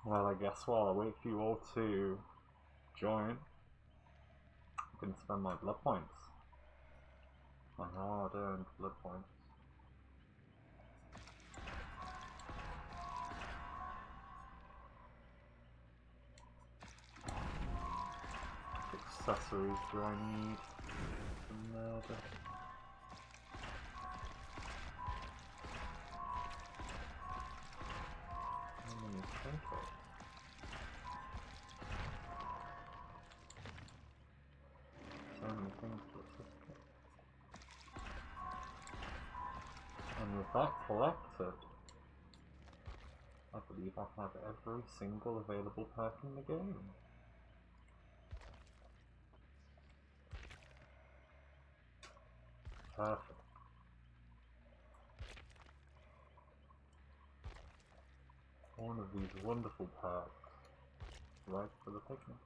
Well, I guess while I wait for you all to join, I can spend my blood points. My hard-earned blood points. What accessories do I need for murder? How many trinkets? So many things to assist. And with that collected, I believe I have every single available perk in the game. Perfect. One of these wonderful perks, right for the picnic.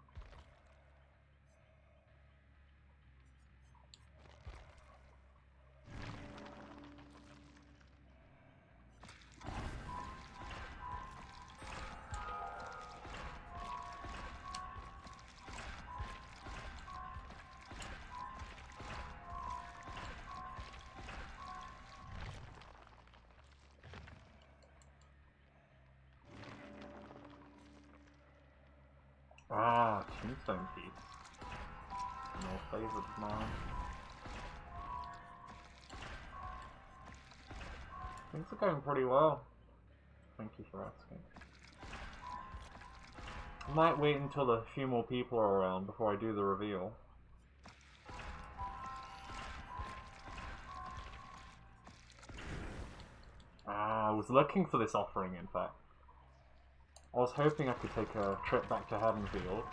Ah, tombstone piece. More favoured of mine. Things are going pretty well. Thank you for asking. I might wait until a few more people are around before I do the reveal. I was looking for this offering, in fact. I was hoping I could take a trip back to Haddonfield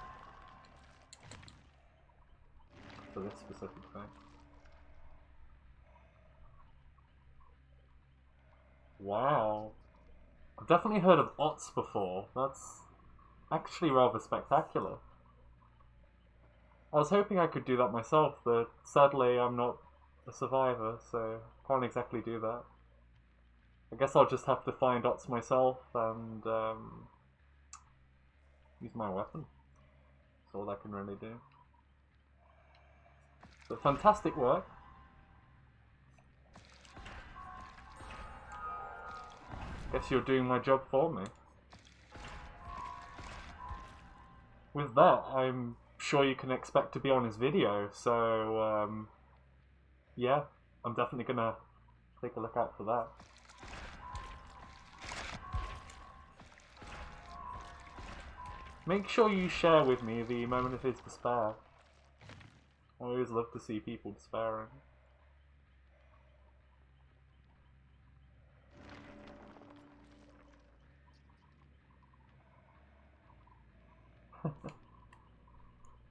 for this specific thing. Wow. I've definitely heard of Ots before. That's actually rather spectacular. I was hoping I could do that myself, but sadly I'm not a survivor, so can't exactly do that. I guess I'll just have to find Ots myself and use my weapon. That's all I can really do. But fantastic work. Guess you're doing my job for me. With that, I'm sure you can expect to be on his video, so yeah, I'm definitely gonna take a look out for that. Make sure you share with me the moment of his despair. I always love to see people despairing.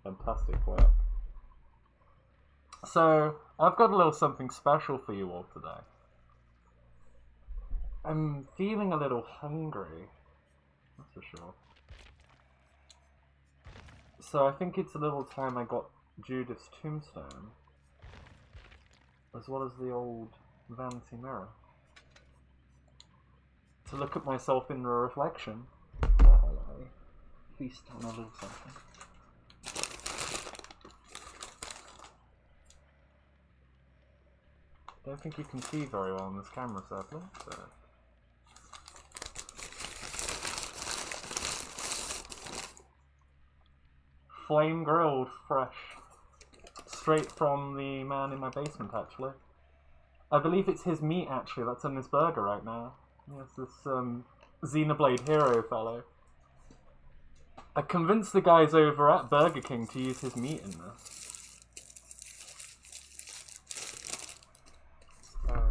Fantastic work. So, I've got a little something special for you all today. I'm feeling a little hungry, that's for sure. So I think it's a little time I got Judith's tombstone, as well as the old vanity mirror, to look at myself in the reflection while I feast on a little something. I don't think you can see very well on this camera, sadly, so... Flame grilled, fresh. Straight from the man in my basement, actually. I believe it's his meat, actually, that's on this burger right now. Yes, this Xenoblade Hero fellow. I convinced the guys over at Burger King to use his meat in this. So...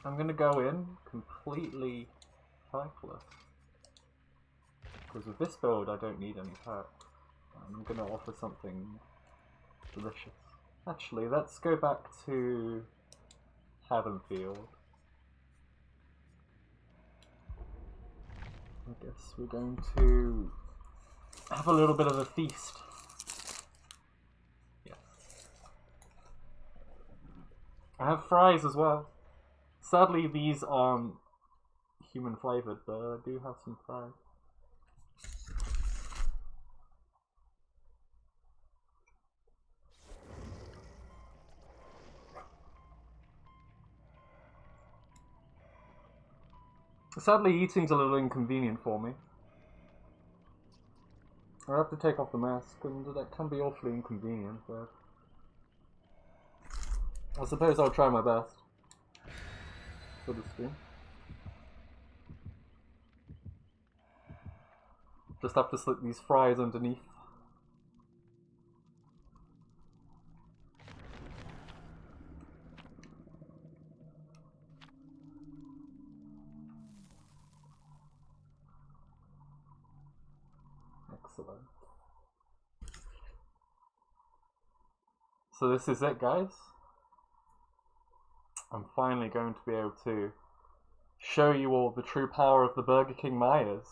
I'm gonna go in completely perkless. Because with this build I don't need any perks. I'm gonna offer something delicious. Actually, let's go back to Haddonfield. I guess we're going to have a little bit of a feast. Yes. I have fries as well. Sadly, these aren't human flavoured, but I do have some fries. Sadly, eating's a little inconvenient for me. I have to take off the mask, and that can be awfully inconvenient, but I suppose I'll try my best for the stream. Just have to slip these fries underneath. Excellent. So this is it, guys. I'm finally going to be able to show you all the true power of the Burger King Myers,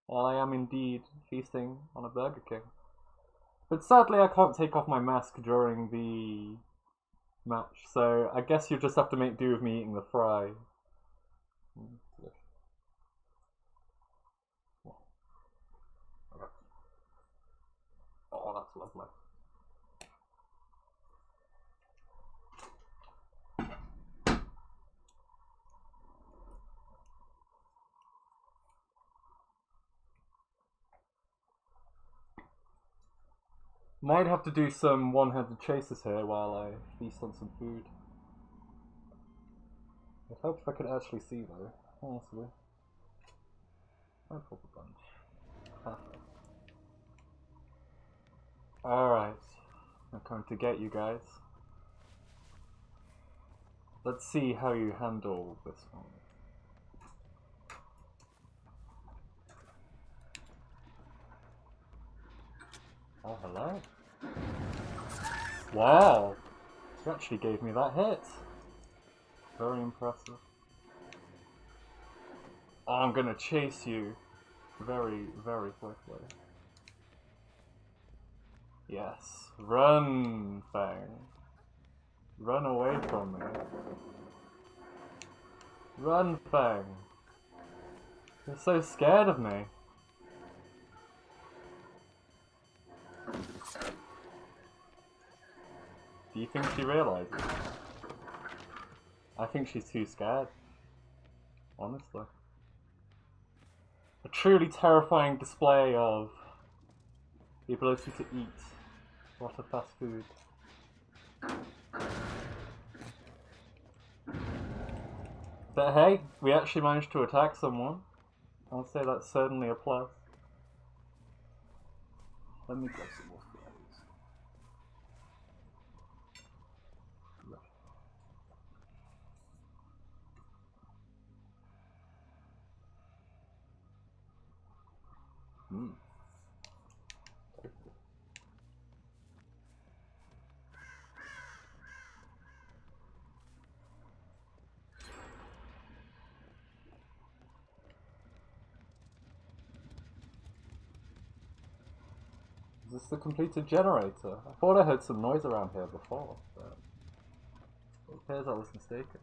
while I am indeed feasting on a Burger King. But sadly I can't take off my mask during the match, so I guess you'll just have to make do with me eating the fry. Oh, that's lovely. Might have to do some one-handed chases here while I feast on some food. It helped if I could actually see though, honestly. I'd pop a bunch. Alright, I'm going to get you guys. Let's see how you handle this one. Oh, hello. Wow! You actually gave me that hit. Very impressive. Oh, I'm gonna chase you very, very quickly. Yes. Run, Fang. Run away from me. Run, Fang. You're so scared of me. Do you think she realizes? I think she's too scared. Honestly. A truly terrifying display of the ability to eat a lot of fast food. But hey, we actually managed to attack someone. I'll say that's certainly a plus. Let me grab some more fries. Mm. Is this the completed generator? I thought I heard some noise around here before, but it appears I was mistaken.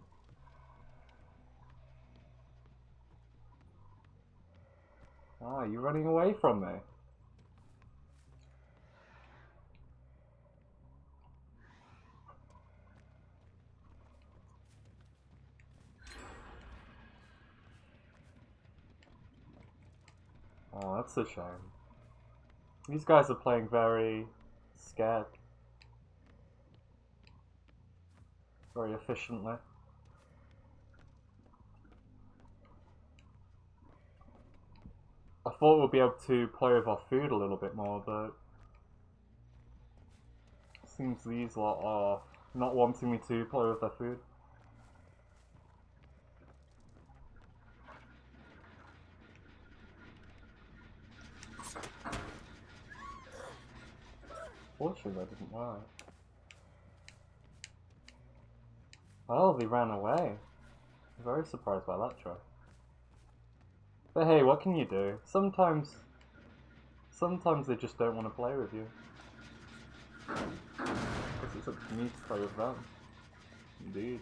Ah, you're running away from me. Oh, that's a shame. These guys are playing very scared. Very efficiently. I thought we'd be able to play with our food a little bit more, but it seems these lot are not wanting me to play with their food. Fortunately, that didn't work. Oh, they ran away. I'm very surprised by that try. But hey, what can you do? Sometimes they just don't want to play with you. I guess it's up to me to play with them. Indeed.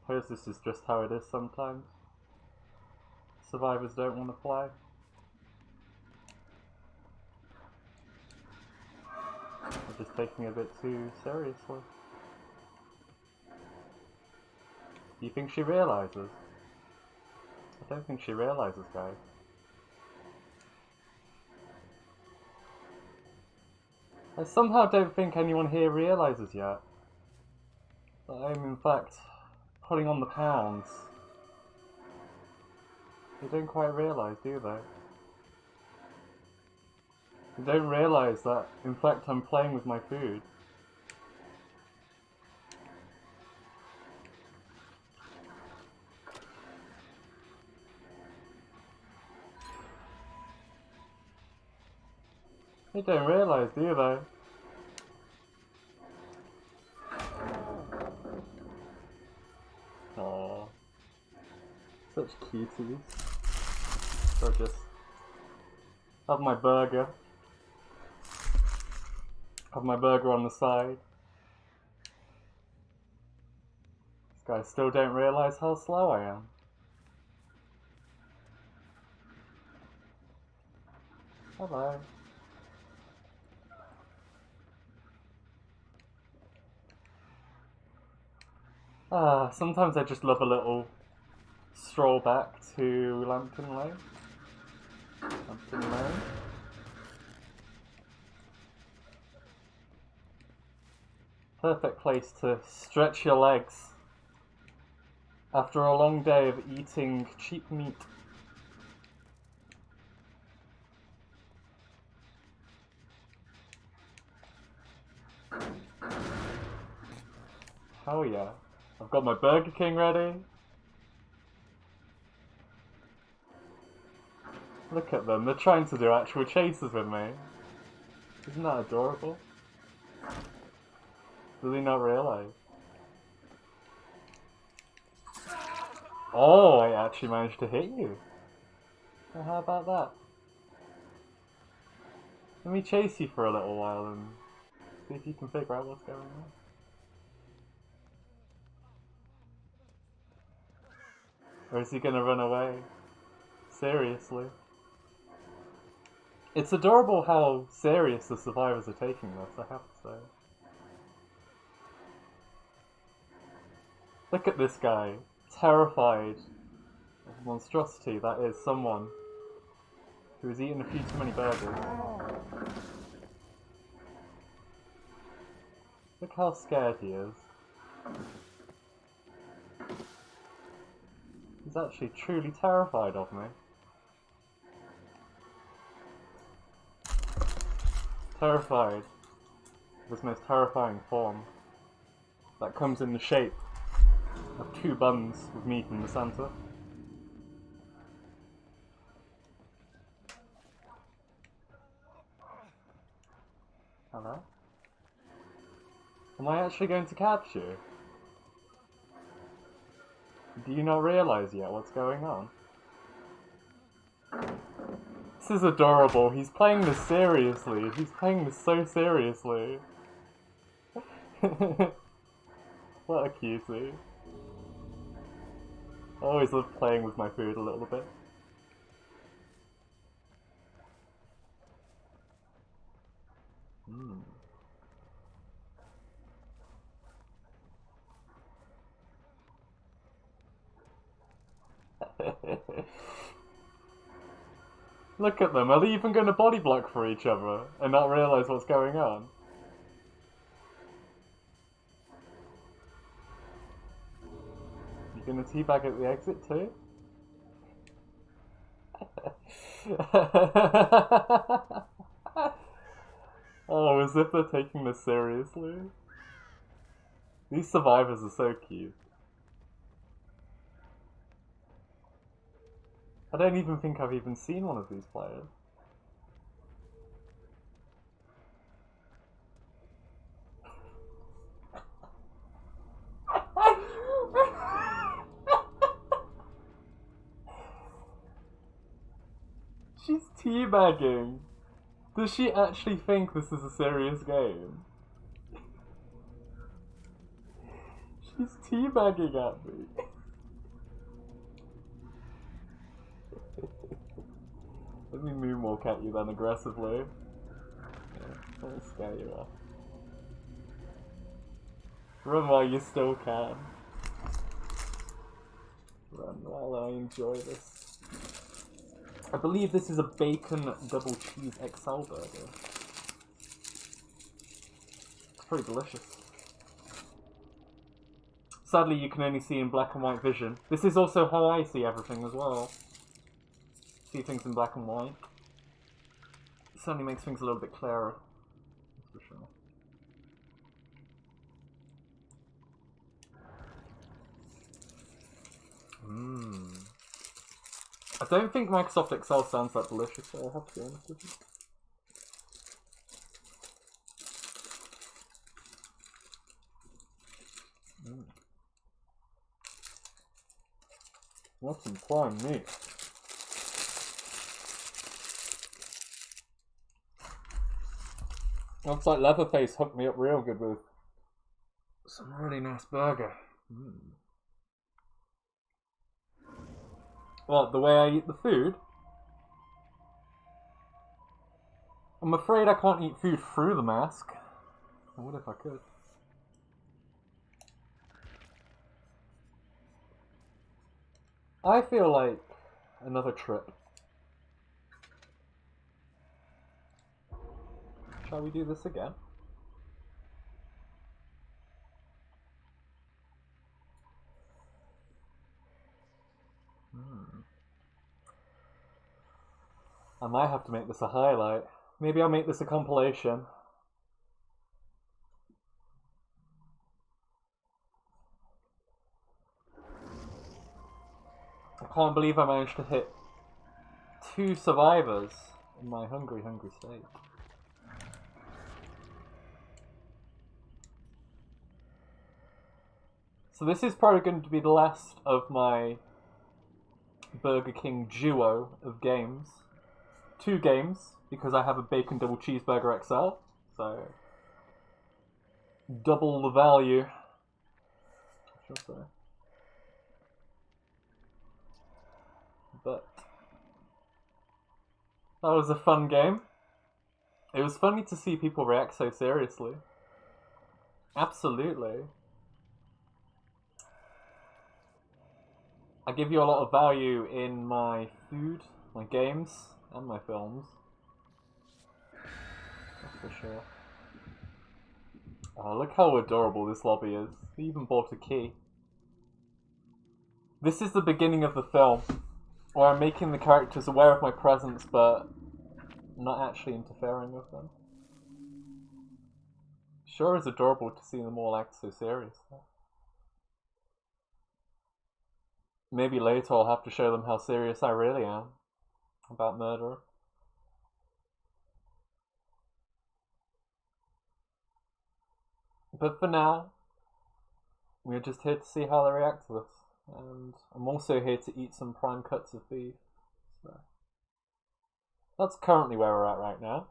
suppose this is just how it is sometimes. Survivors don't want to play. They're just taking it a bit too seriously. Do you think she realises? I don't think she realises, guys. I somehow don't think anyone here realises yet that I'm in fact putting on the pounds. They don't quite realise, do they? They don't realise that in fact I'm playing with my food. They don't realise, do they? Aww. Such cuties. So I'll just have my burger. Have my burger on the side. These guys still don't realise how slow I am. Hello. Sometimes I just love a little stroll back to Lambton Lane. Lambton Lane. Perfect place to stretch your legs after a long day of eating cheap meat. Hell yeah. I've got my Burger King ready. Look at them, they're trying to do actual chases with me. Isn't that adorable? Do they not realise? Oh, I actually managed to hit you. So how about that? Let me chase you for a little while and see if you can figure out what's going on. Or is he gonna run away? Seriously? It's adorable how serious the survivors are taking this, I have to say. Look at this guy, terrified of the monstrosity that is someone who has eaten a few too many burgers. Look how scared he is. He's actually truly terrified of me. Terrified of his most terrifying form. That comes in the shape of 2 buns with meat in the centre. Hello? Am I actually going to catch you? Do you not realise yet what's going on? This is adorable. He's playing this seriously. He's playing this so seriously. What a cutie. I always love playing with my food a little bit. Look at them, are they even going to body block for each other and not realise what's going on? You gonna teabag at the exit too? Oh, as if they're taking this seriously. These survivors are so cute. I don't even think I've even seen one of these players. She's teabagging. Does she actually think this is a serious game? She's teabagging at me. Let me moonwalk at you then aggressively. Yeah, that'll scare you off. Run while you still can. Run while I enjoy this. I believe this is a bacon double cheese XL burger. It's pretty delicious. Sadly, you can only see in black and white vision. This is also how I see everything as well. See things in black and white. It certainly makes things a little bit clearer. That's for sure. I don't think Microsoft Excel sounds that delicious, so I'll have to be honest with you. That's some prime meat. Looks like Leatherface hooked me up real good with some really nice burger. Well, the way I eat the food, I'm afraid I can't eat food through the mask. I would if I could. I feel like another trip. Shall we do this again? I might have to make this a highlight. Maybe I'll make this a compilation. I can't believe I managed to hit 2 survivors in my hungry state. So this is probably going to be the last of my Burger King duo of games. 2 games, because I have a bacon double cheeseburger XL, so double the value, I should say. But that was a fun game. It was funny to see people react so seriously. Absolutely. I give you a lot of value in my food, my games, and my films. That's for sure. Oh, look how adorable this lobby is. He even bought a key. This is the beginning of the film, where I'm making the characters aware of my presence, but not actually interfering with them. Sure is adorable to see them all act so serious. Maybe later I'll have to show them how serious I really am about murder. But for now, we're just here to see how they react to this. And I'm also here to eat some prime cuts of beef. So that's currently where we're at right now.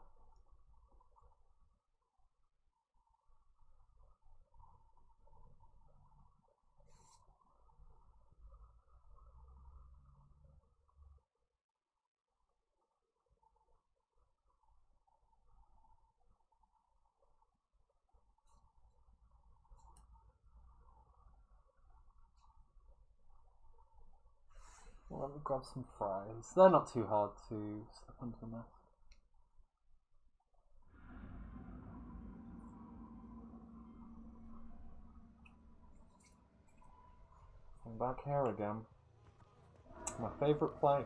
Well, let me grab some fries. They're not too hard to slip under the mask. I'm back here again. My favourite place.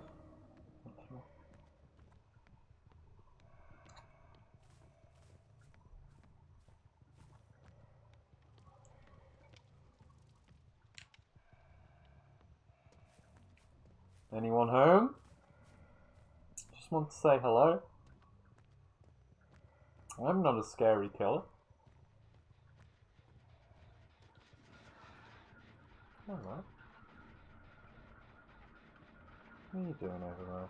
Anyone home? Just want to say hello. I'm not a scary killer. Alright. What are you doing over there?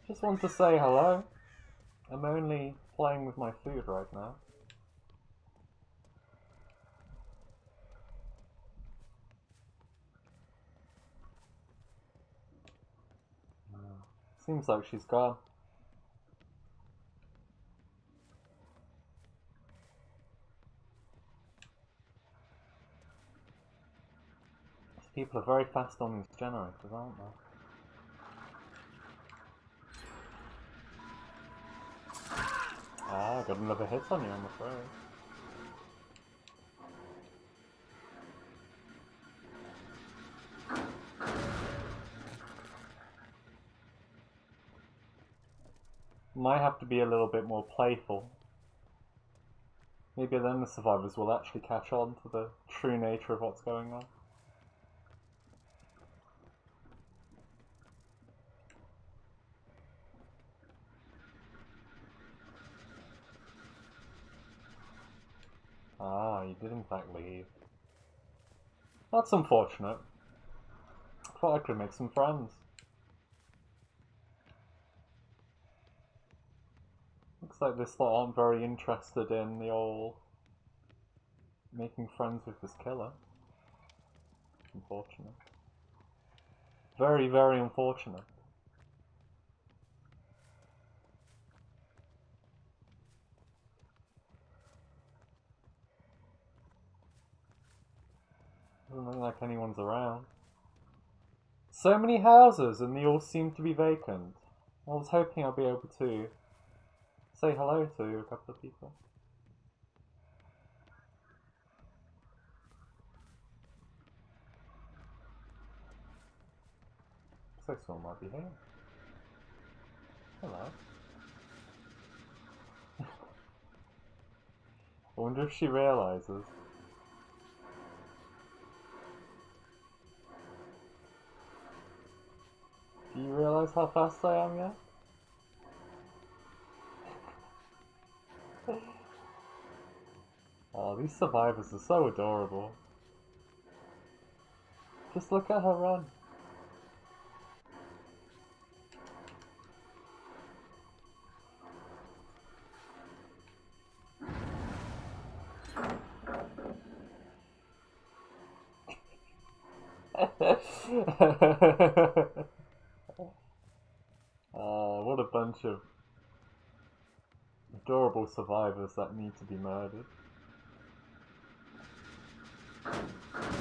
Just want to say hello. I'm only playing with my food right now. Seems like she's gone. These people are very fast on these generators, aren't they? Ah, I got another hit on you, I'm afraid. Might have to be a little bit more playful. Maybe then the survivors will actually catch on to the true nature of what's going on. Ah, you did in fact leave. That's unfortunate. I thought I could make some friends. Looks like this lot aren't very interested in the old making friends with this killer. Unfortunate. Very, very unfortunate. Doesn't look like anyone's around. So many houses and they all seem to be vacant. I was hoping I'd be able to say hello to a couple of people. Looks like someone might be here. Hello. I wonder if she realises. Do you realise how fast I am yet? Oh, these survivors are so adorable. Just look at her run. What a bunch of adorable survivors that need to be murdered.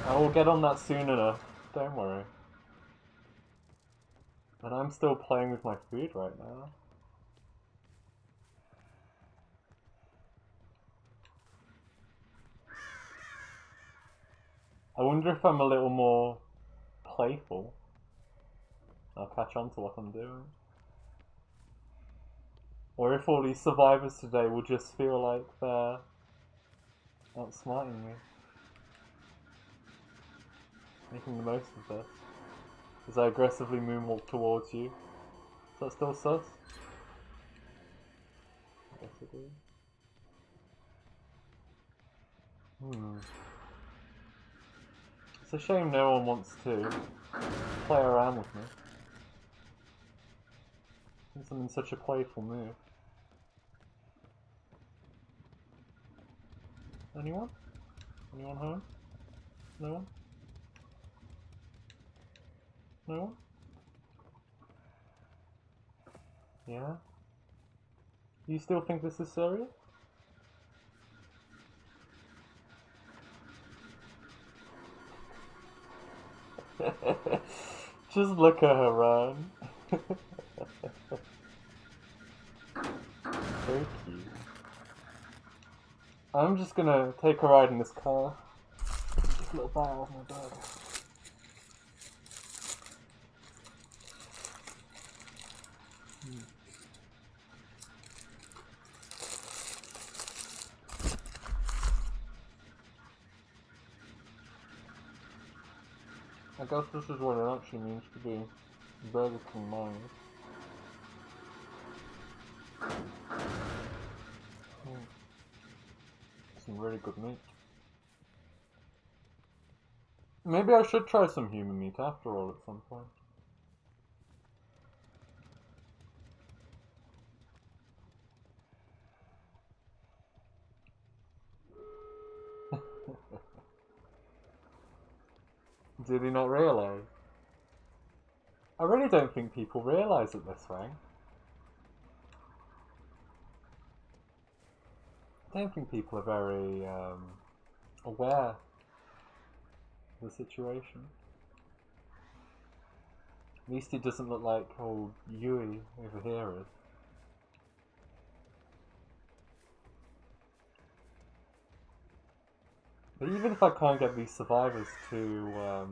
I will get on that soon enough, don't worry. But I'm still playing with my food right now. I wonder if I'm a little more playful, I'll catch on to what I'm doing. Or if all these survivors today will just feel like they're outsmarting me. Making the most of this. As I aggressively moonwalk towards you. Is that still sus? I guess it is. It's a shame no one wants to play around with me. Since I'm in such a playful mood. Anyone? Anyone home? No one? No one? Yeah? You still think this is serious? Just look at her run. So cute. I'm just gonna take a ride in this car. Just a little bite off my burger. I guess this is what it actually means to be Burger King mind. Some really good meat. Maybe I should try some human meat after all at some point. Did he not realise? I really don't think people realise it this way. I don't think people are very aware of the situation. At least it doesn't look like old Yui over here is. But even if I can't get these survivors to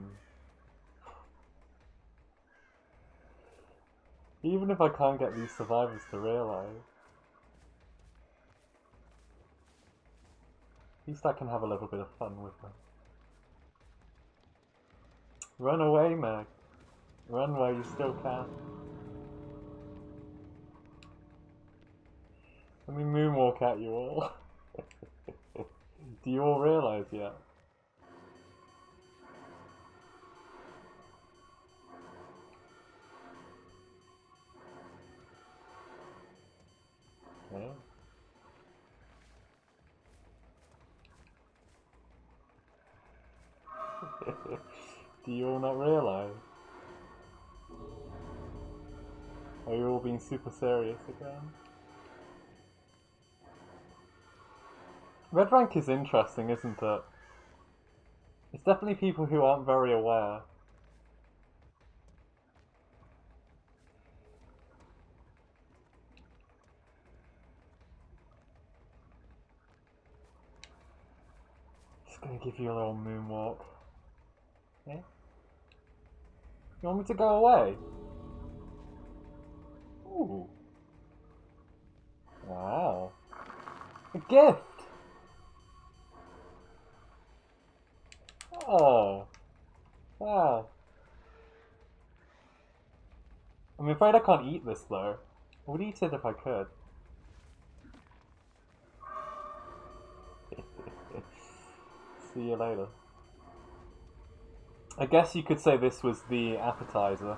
even if I can't get these survivors to realise, at least I can have a little bit of fun with them. Run away, Meg. Run while you still can. Let me moonwalk at you all. Do you all realise yet? Okay. Do you all not realise? Are you all being super serious again? Red rank is interesting, isn't it? It's definitely people who aren't very aware. Just gonna give you a little moonwalk. Okay? You want me to go away? Ooh. Wow. A gift! Oh. Wow. I'm afraid I can't eat this though. I would eat it if I could. See you later. I guess you could say this was the appetizer.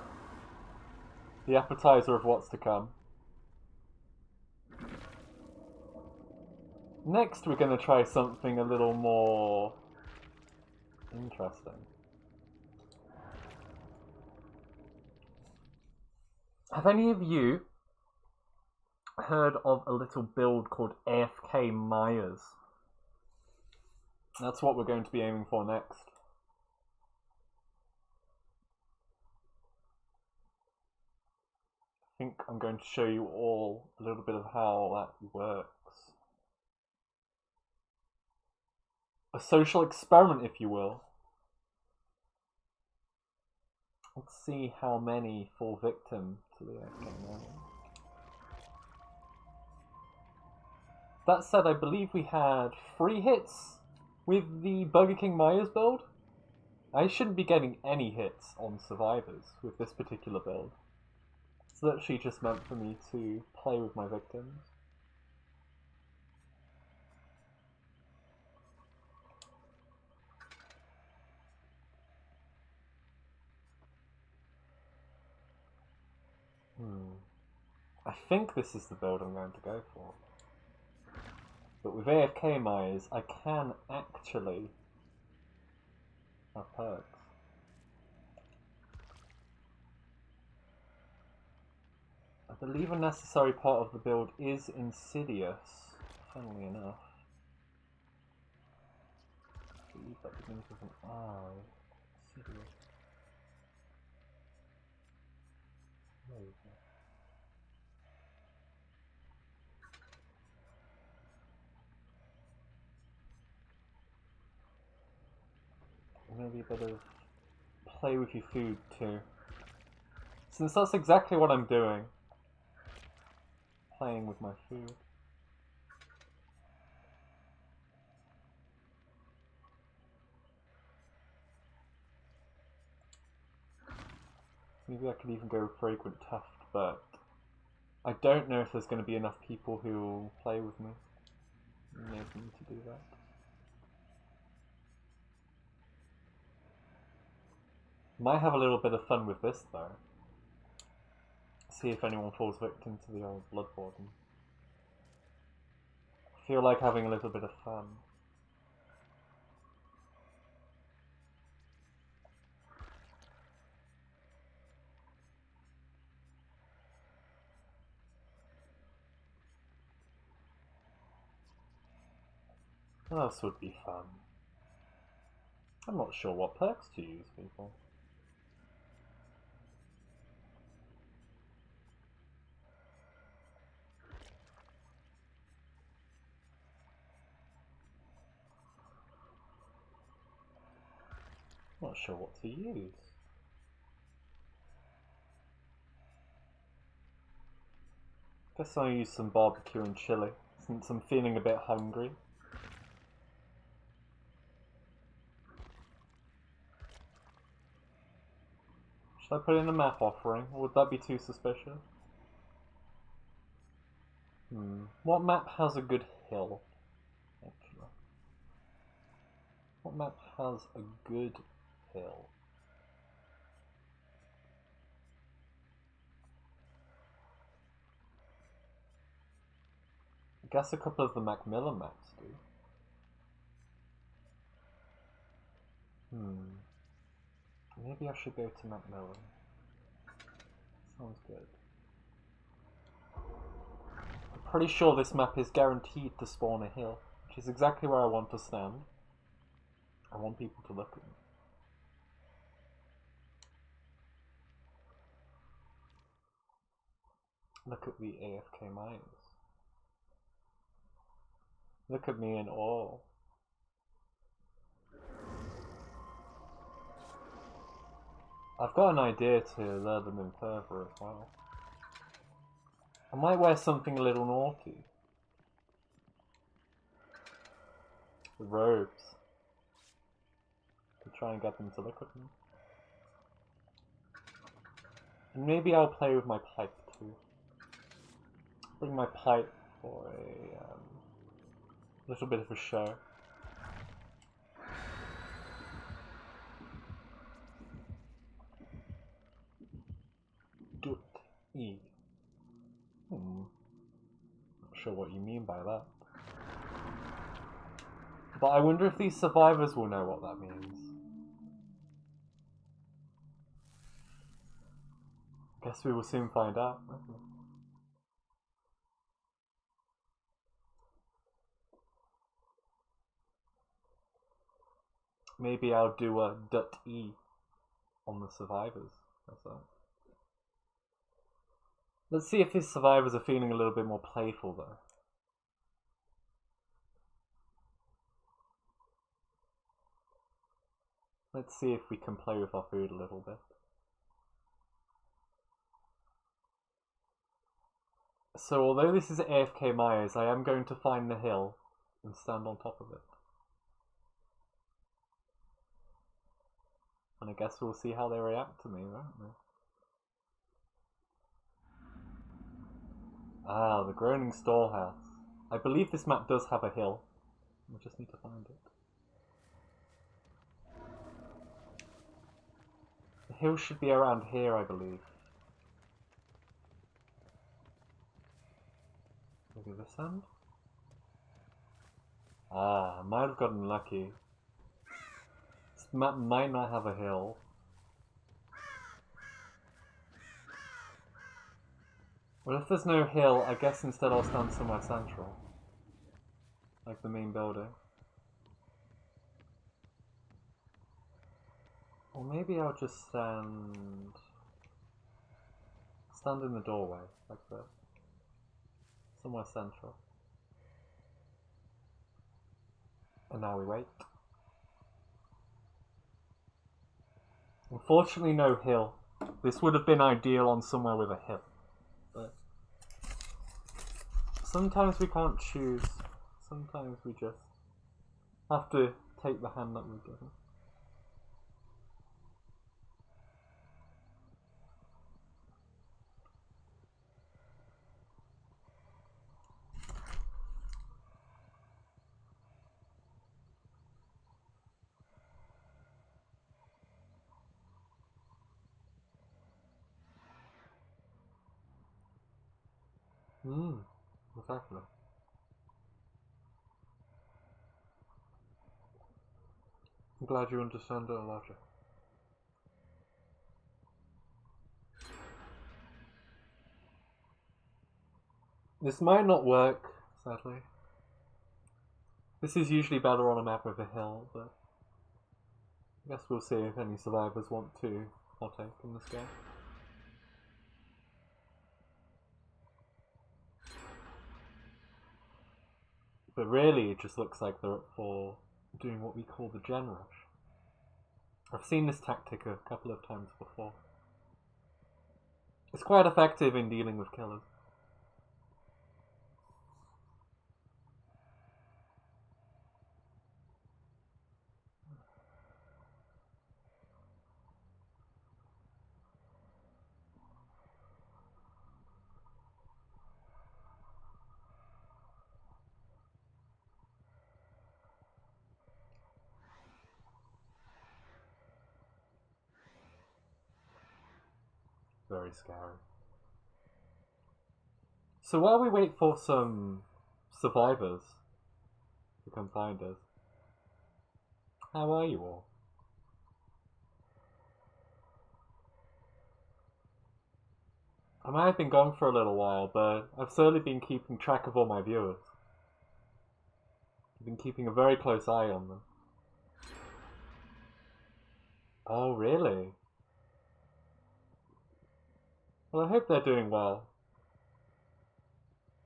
The appetizer of what's to come. Next we're going to try something a little more interesting. Have any of you heard of a little build called AFK Myers? That's what we're going to be aiming for next. I think I'm going to show you all a little bit of how that works. A social experiment, if you will. Let's see how many fall victim to the AFK Myers. That said, I believe we had 3 hits with the Burger King Myers build. I shouldn't be getting any hits on survivors with this particular build. It's literally just meant for me to play with my victims. I think this is the build I'm going to go for. But with AFK Myers, I can actually have perks. I believe a necessary part of the build is Insidious, funnily enough. I believe that begins with an I. Insidious. There we go. Maybe a bit of play with your food too. Since that's exactly what I'm doing. Playing with my food. Maybe I could even go Fragrant Tuft, but I don't know if there's going to be enough people who will play with me. Maybe I need to do that. Might have a little bit of fun with this though. See if anyone falls victim to the old Blood Warden. I feel like having a little bit of fun. What else would be fun? I'm not sure what perks to use, people. Not sure what to use. Guess I'll use some barbecue and chili, since I'm feeling a bit hungry. Should I put in a map offering, or would that be too suspicious? What map has a good hill? Actually. What map has a good hill? I guess a couple of the Macmillan maps do. Maybe I should go to Macmillan. Sounds good. I'm pretty sure this map is guaranteed to spawn a hill, which is exactly where I want to stand. I want people to look at me. Look at the AFK mines. Look at me in awe. I've got an idea to lure them in further as well. I might wear something a little naughty. The robes. To try and get them to look at me. And maybe I'll play with my pipe too. Bring my pipe for a little bit of a show. E. Not sure what you mean by that. But I wonder if these survivors will know what that means. Guess we will soon find out. Maybe I'll do a .e on the survivors. That's that. Let's see if these survivors are feeling a little bit more playful though. Let's see if we can play with our food a little bit. So although this is AFK Myers, I am going to find the hill and stand on top of it. And I guess we'll see how they react to me, won't we? Ah, the Groaning Storehouse. I believe this map does have a hill. We just need to find it. The hill should be around here, I believe. Maybe this end? Ah, I might have gotten lucky. This map might not have a hill. Well, if there's no hill, I guess instead I'll stand somewhere central. Like the main building. Or maybe I'll just stand in the doorway, like this. Somewhere central. And now we wait. Unfortunately no hill. This would have been ideal on somewhere with a hill. But sometimes we can't choose. Sometimes we just have to take the hand that we're given. Exactly. I'm glad you understand our logic. This might not work, sadly. This is usually better on a map with a hill, but I guess we'll see if any survivors want to partake in this game. But really, it just looks like they're up for doing what we call the gen rush. I've seen this tactic a couple of times before. It's quite effective in dealing with killers. Very scary. So while we wait for some survivors to come find us, how are you all? I might have been gone for a little while, but I've certainly been keeping track of all my viewers. I've been keeping a very close eye on them. Oh, really? Well, I hope they're doing well.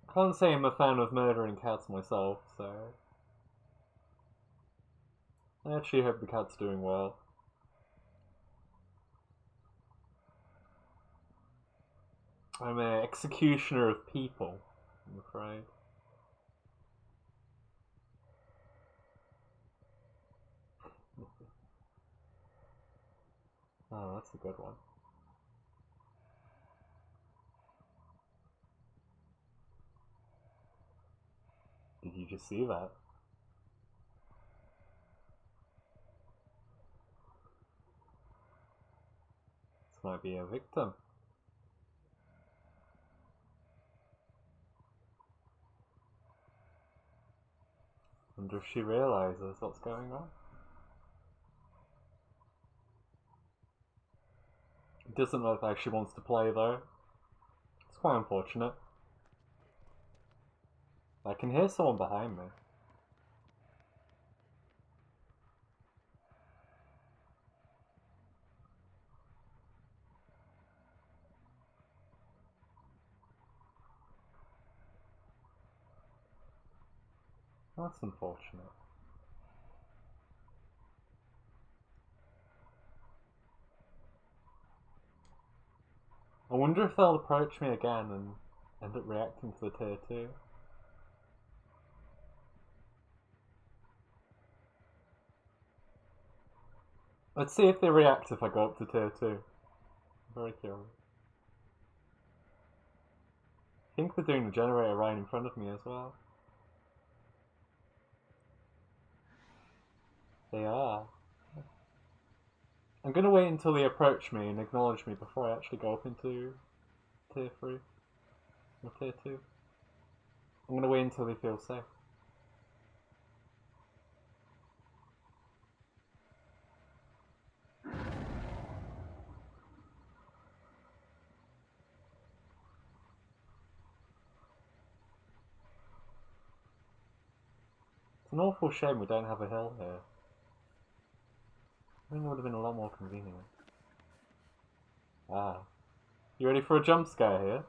I can't say I'm a fan of murdering cats myself, so I actually hope the cat's doing well. I'm an executioner of people, I'm afraid. Oh, that's a good one. Did you just see that? This might be a victim. Wonder if she realizes what's going on. It doesn't look like she wants to play though. It's quite unfortunate. I can hear someone behind me. That's unfortunate. I wonder if they'll approach me again and end up reacting to the tier 2. Let's see if they react if I go up to tier 2. I'm very curious. I think they're doing the generator right in front of me as well. They are. I'm gonna wait until they approach me and acknowledge me before I actually go up into tier 3 or tier 2. I'm gonna wait until they feel safe. It's an awful shame we don't have a hill here. I think it would have been a lot more convenient. Ah. You ready for a jump scare here?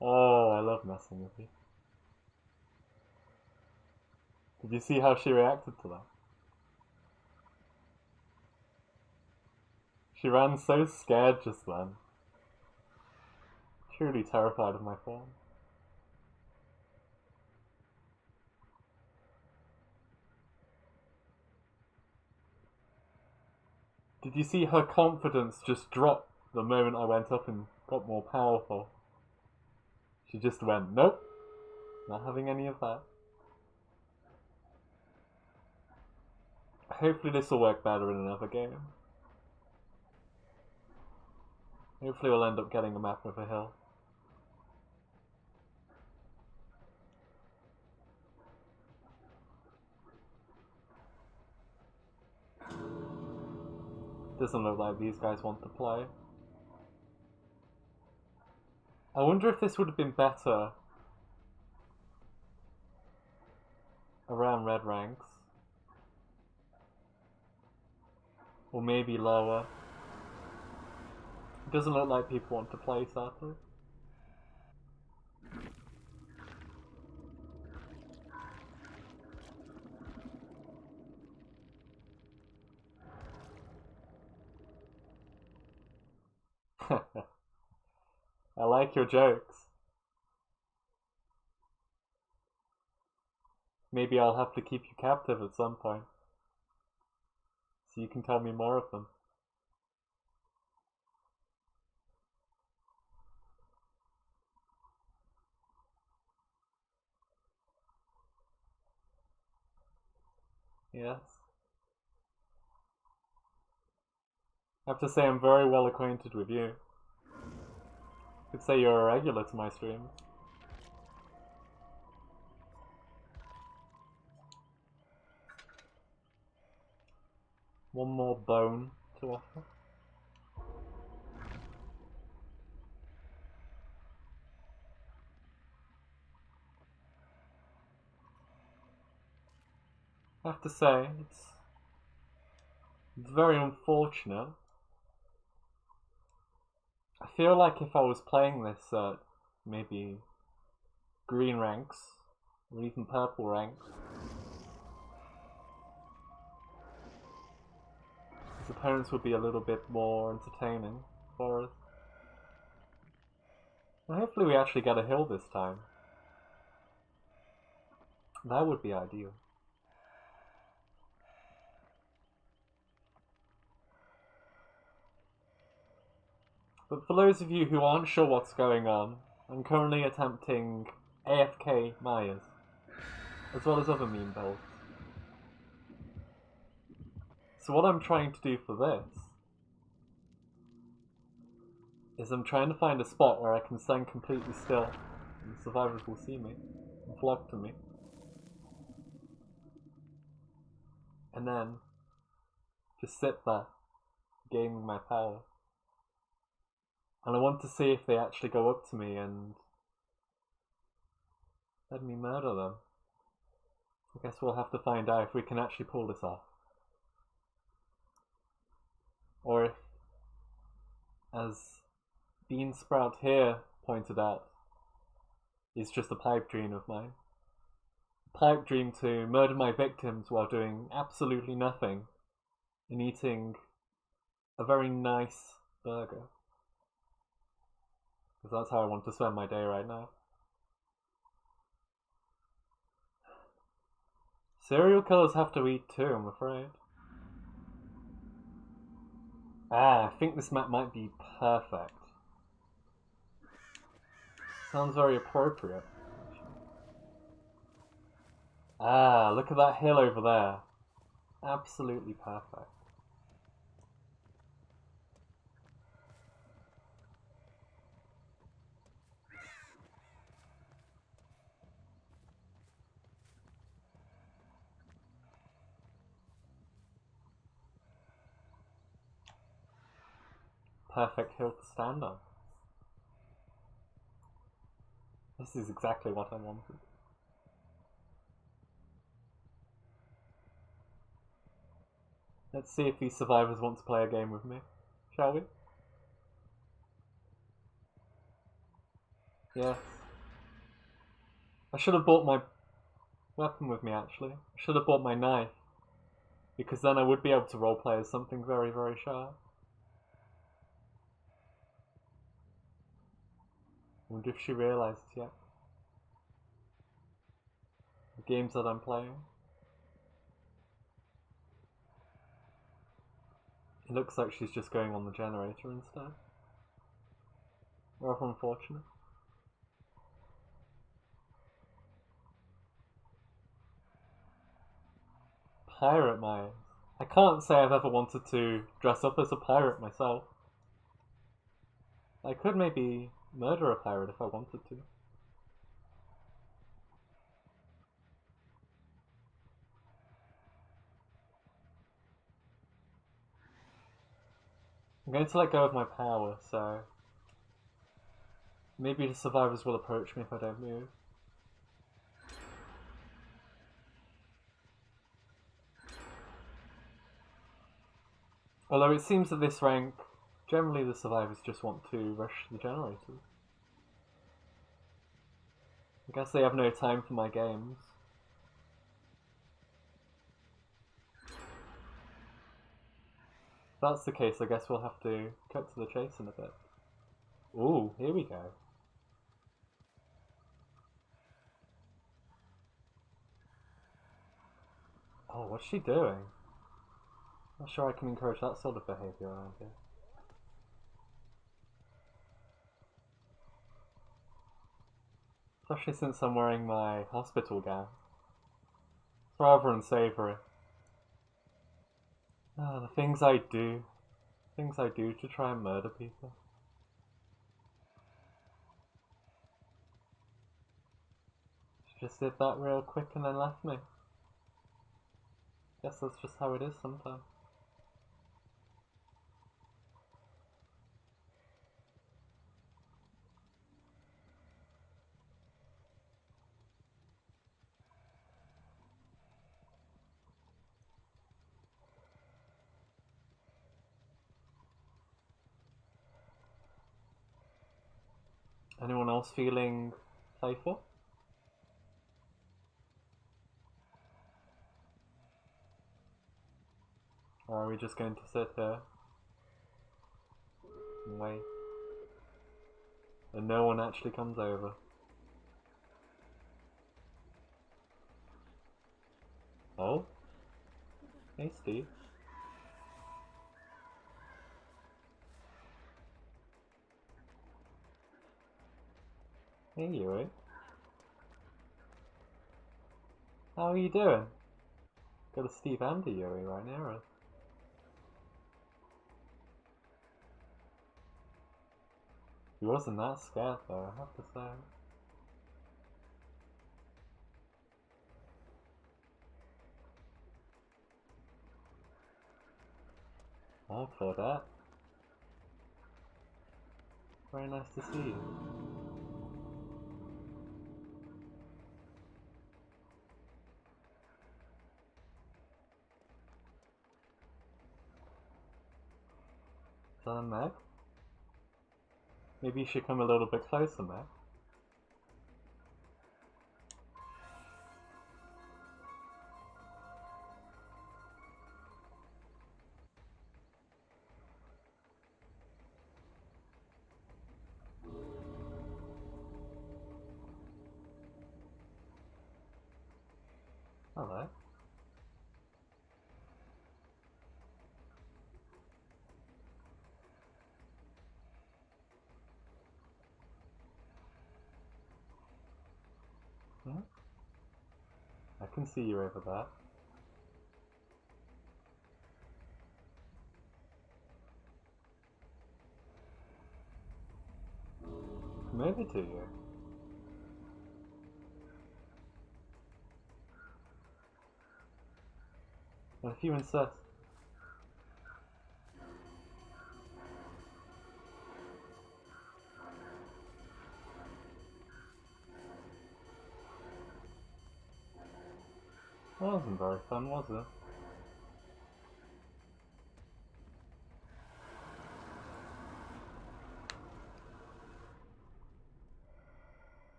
Oh, I love messing with you. Did you see how she reacted to that? She ran so scared just then. Truly terrified of my form. Did you see her confidence just drop the moment I went up and got more powerful? She just went, nope, not having any of that. Hopefully this will work better in another game. Hopefully we'll end up getting a map with a hill. Doesn't look like these guys want to play. I wonder if this would have been better around red ranks. Or maybe lower. It doesn't look like people want to play, sadly. I like your jokes. Maybe I'll have to keep you captive at some point, so you can tell me more of them. Yes. I have to say I'm very well acquainted with you. I could say you're a regular to my streams. One more bone to offer. I have to say, it's very unfortunate. I feel like if I was playing this at maybe green ranks, or even purple ranks, his opponents would be a little bit more entertaining for us. Well, hopefully we actually get a hill this time. That would be ideal. But for those of you who aren't sure what's going on, I'm currently attempting AFK Mayas, as well as other meme builds. So what I'm trying to do for this is I'm trying to find a spot where I can stand completely still and the survivors will see me and flock to me. And then just sit there, gaining my power. And I want to see if they actually go up to me and let me murder them. I guess we'll have to find out if we can actually pull this off. Or if, as Beansprout here pointed out, is just a pipe dream of mine. A pipe dream to murder my victims while doing absolutely nothing and eating a very nice burger. Because that's how I want to spend my day right now. Serial killers have to eat too, I'm afraid. I think this map might be perfect. Sounds very appropriate. Look at that hill over there. Absolutely perfect. Perfect hill to stand on. This is exactly what I wanted. Let's see if these survivors want to play a game with me, shall we? Yes. I should have brought my weapon with me, actually. I should have brought my knife. Because then I would be able to roleplay as something very, very sharp. I wonder if she realizes yet. The games that I'm playing. It looks like she's just going on the generator instead. Rather unfortunate. Pirate Maya. I can't say I've ever wanted to dress up as a pirate myself. I could maybe murder a pirate if I wanted to. I'm going to let go of my power, so Maybe the survivors will approach me if I don't move. Although it seems at this rank, generally the survivors just want to rush the generators. I guess they have no time for my games. If that's the case, I guess we'll have to cut to the chase in a bit. Ooh, here we go. Oh, what's she doing? Not sure I can encourage that sort of behaviour around here. Especially since I'm wearing my hospital gown. It's rather unsavoury. Ah, the things I do. Things I do to try and murder people. She just did that real quick and then left me. Guess that's just how it is sometimes. Anyone else feeling playful? Or are we just going to sit here and wait? And no one actually comes over. Oh? Hey, Steve. Hey, Yuri. How are you doing? Got a Steve and a Yuri right near us. He wasn't that scared though, I have to say. Oh, Claudette. Very nice to see you. Is that a Meg? Maybe you should come a little bit closer, Meg. Hello. Hmm? I can see you over there. Come over to you. And if you insist. That wasn't very fun, was it?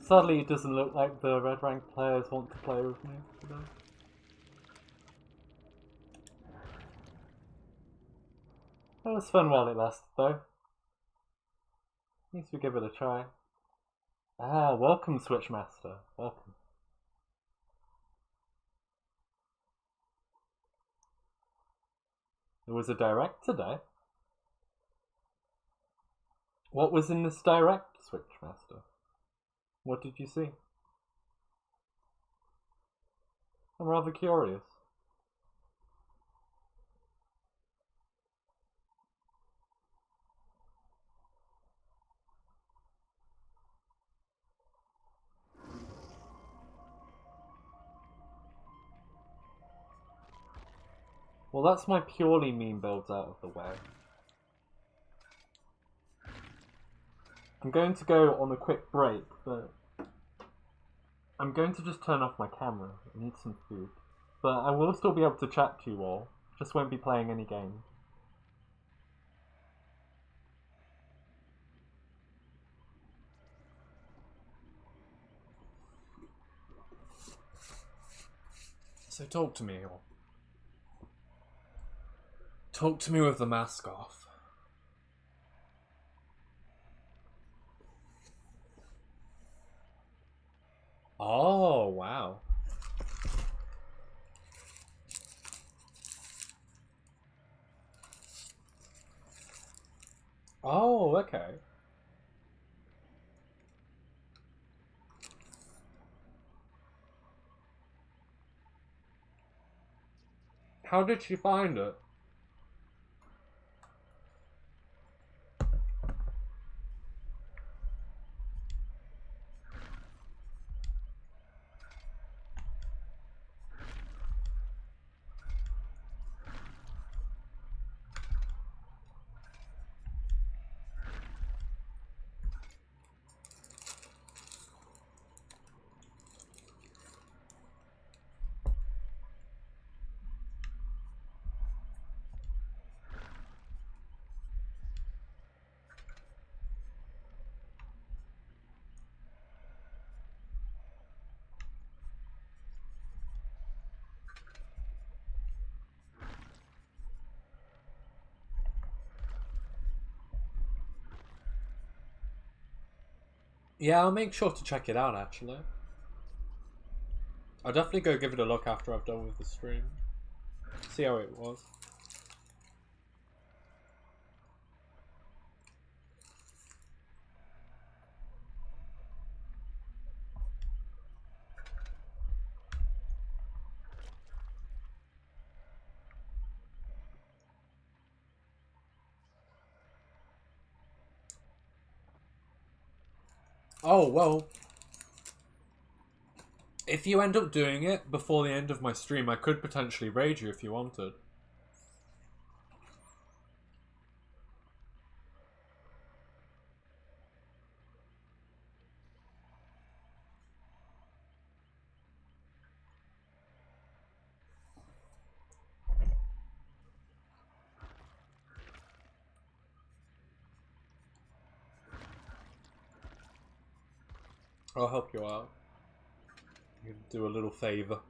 Sadly, it doesn't look like the red rank players want to play with me today. It was fun while it lasted, though. At least we give it a try. Ah, welcome, Switchmaster. Welcome. There was a direct today. What was in this direct, Switchmaster? What did you see? I'm rather curious. Well, that's my purely meme builds out of the way. I'm going to go on a quick break, but I'm going to just turn off my camera. I need some food. But I will still be able to chat to you all, just won't be playing any games. So talk to me, or talk to me with the mask off. Oh, wow. Oh, okay. How did she find it? Yeah, I'll make sure to check it out, actually. I'll definitely go give it a look after I've done with the stream. See how it was. Oh, well. If you end up doing it before the end of my stream, I could potentially raid you if you wanted. I'll help you out. You can do a little favour.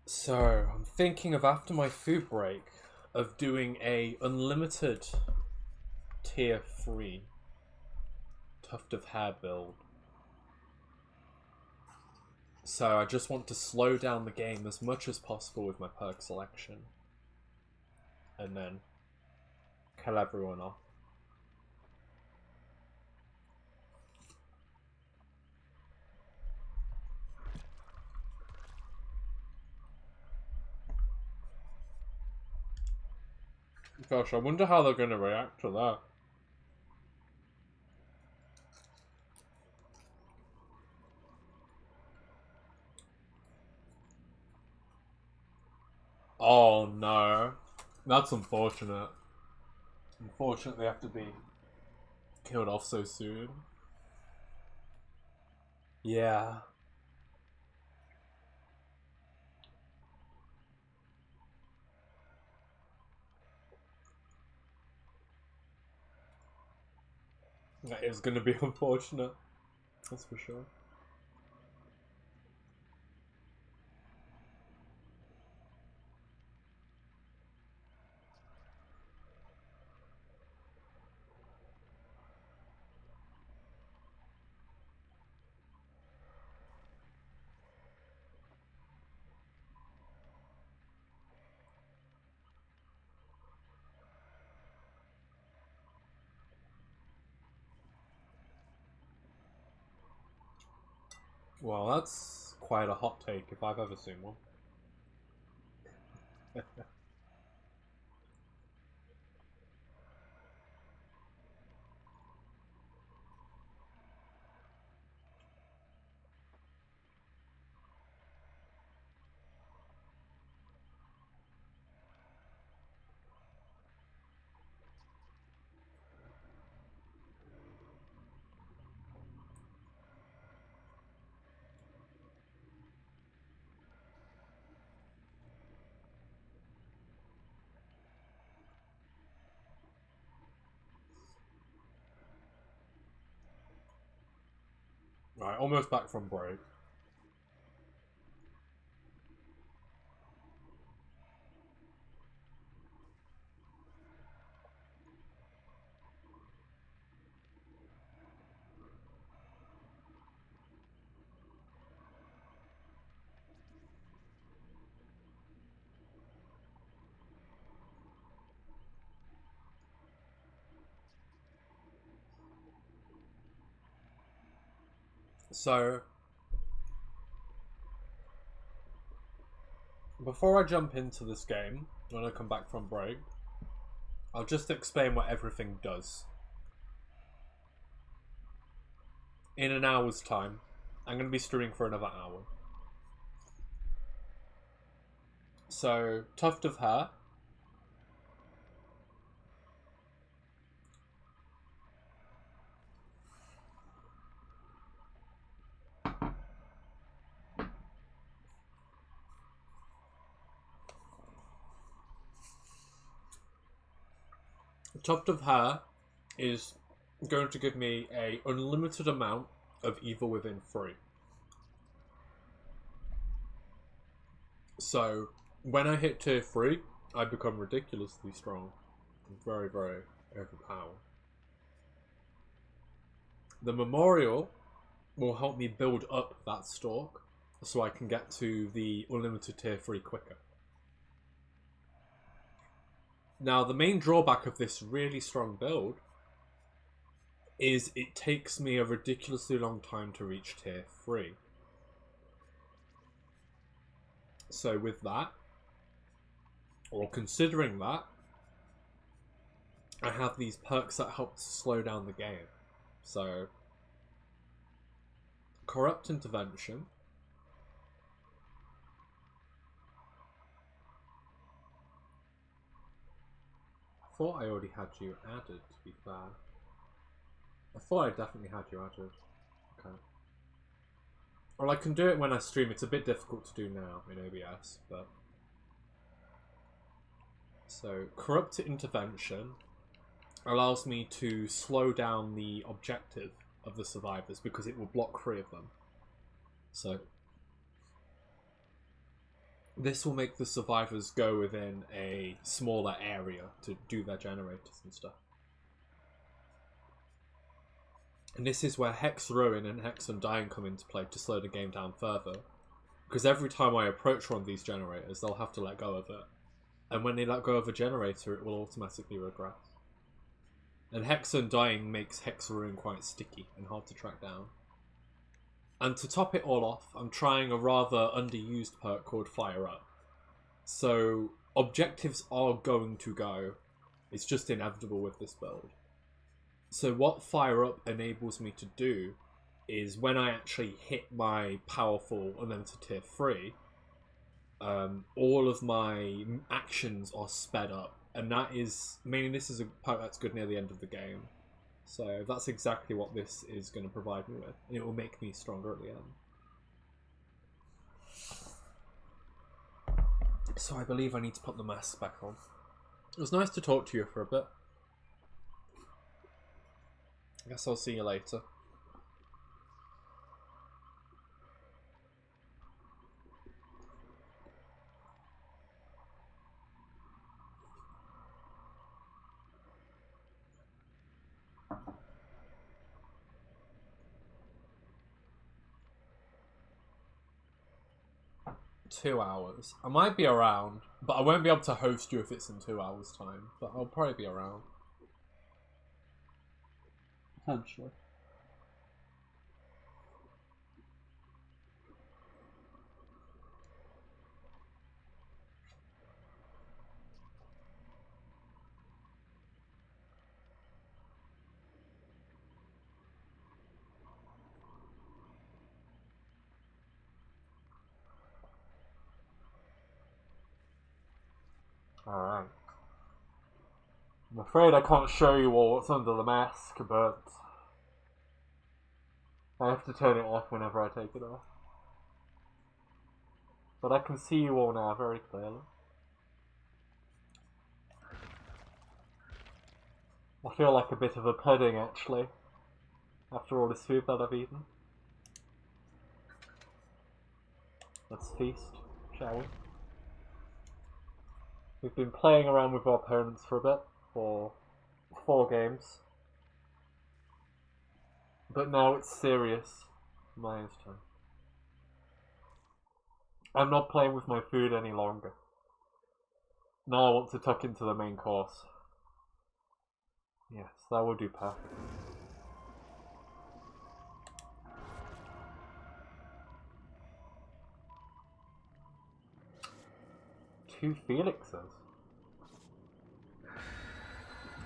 So, I'm thinking of, after my food break, of doing a unlimited tier 3 tuft of hair build. So I just want to slow down the game as much as possible with my perk selection. And then kill everyone off. Gosh, I wonder how they're going to react to that. Oh no. That's unfortunate. Unfortunately, they have to be killed off so soon. Yeah. That is going to be unfortunate. That's for sure. Well, that's quite a hot take if I've ever seen one. Right, almost back from break. So, before I jump into this game, when I come back from break, I'll just explain what everything does. In an hour's time, I'm going to be streaming for another hour. So, tuft of hair. Tuft of hair is going to give me a unlimited amount of evil within 3. So, when I hit tier 3, I become ridiculously strong. Very, very overpowered. The memorial will help me build up that stalk so I can get to the unlimited tier 3 quicker. Now, the main drawback of this really strong build is it takes me a ridiculously long time to reach tier 3. So with that, or considering that, I have these perks that help to slow down the game. So, Corrupt Intervention. I thought I already had you added, to be fair. I thought I definitely had you added. Okay. Well, I can do it when I stream. It's a bit difficult to do now in OBS, but... So, Corrupt Intervention allows me to slow down the objective of the survivors because it will block 3 of them. So, this will make the survivors go within a smaller area to do their generators and stuff. And this is where Hex Ruin and Hex Undying come into play to slow the game down further. Because every time I approach one of these generators, they'll have to let go of it. And when they let go of a generator, it will automatically regress. And Hex Undying makes Hex Ruin quite sticky and hard to track down. And to top it all off, I'm trying a rather underused perk called Fire Up. So, objectives are going to go. It's just inevitable with this build. So what Fire Up enables me to do is when I actually hit my powerful unlimited tier 3, all of my actions are sped up. And that is, mainly this is a perk that's good near the end of the game. So that's exactly what this is going to provide me with. And it will make me stronger at the end. So I believe I need to put the mask back on. It was nice to talk to you for a bit. I guess I'll see you later. Two hours. I might be around, but I won't be able to host you if it's in 2 hours' time. But I'll probably be around. Potentially. Alright. I'm afraid I can't show you all what's under the mask, but I have to turn it off whenever I take it off. But I can see you all now very clearly. I feel like a bit of a pudding, actually, after all this food that I've eaten. Let's feast, shall we? We've been playing around with our opponents for a bit, for 4 games. But now it's serious. Maya's turn. I'm not playing with my food any longer. Now I want to tuck into the main course. Yes, that will do perfect. Two Felixes.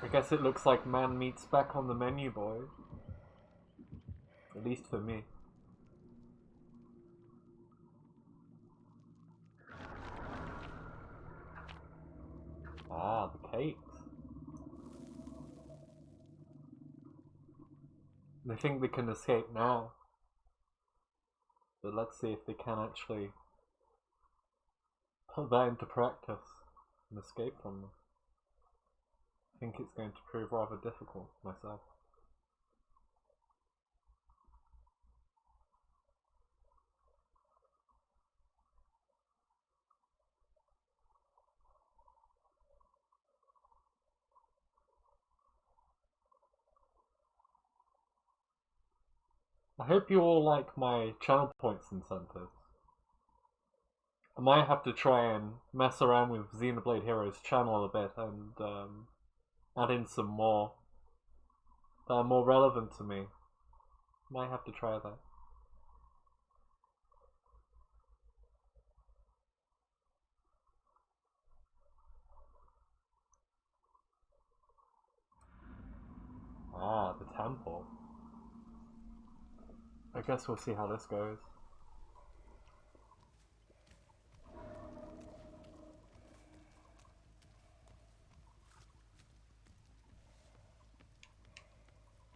I guess it looks like man meat's back on the menu, boys. At least for me. Ah, the cakes. They think they can escape now. But let's see if they can actually put that into practice and escape from them. I think it's going to prove rather difficult myself. I hope you all like my channel points incentives. I might have to try and mess around with Xenoblade Heroes channel a bit and add in some more that are more relevant to me. Might have to try that. Ah, the temple. I guess we'll see how this goes.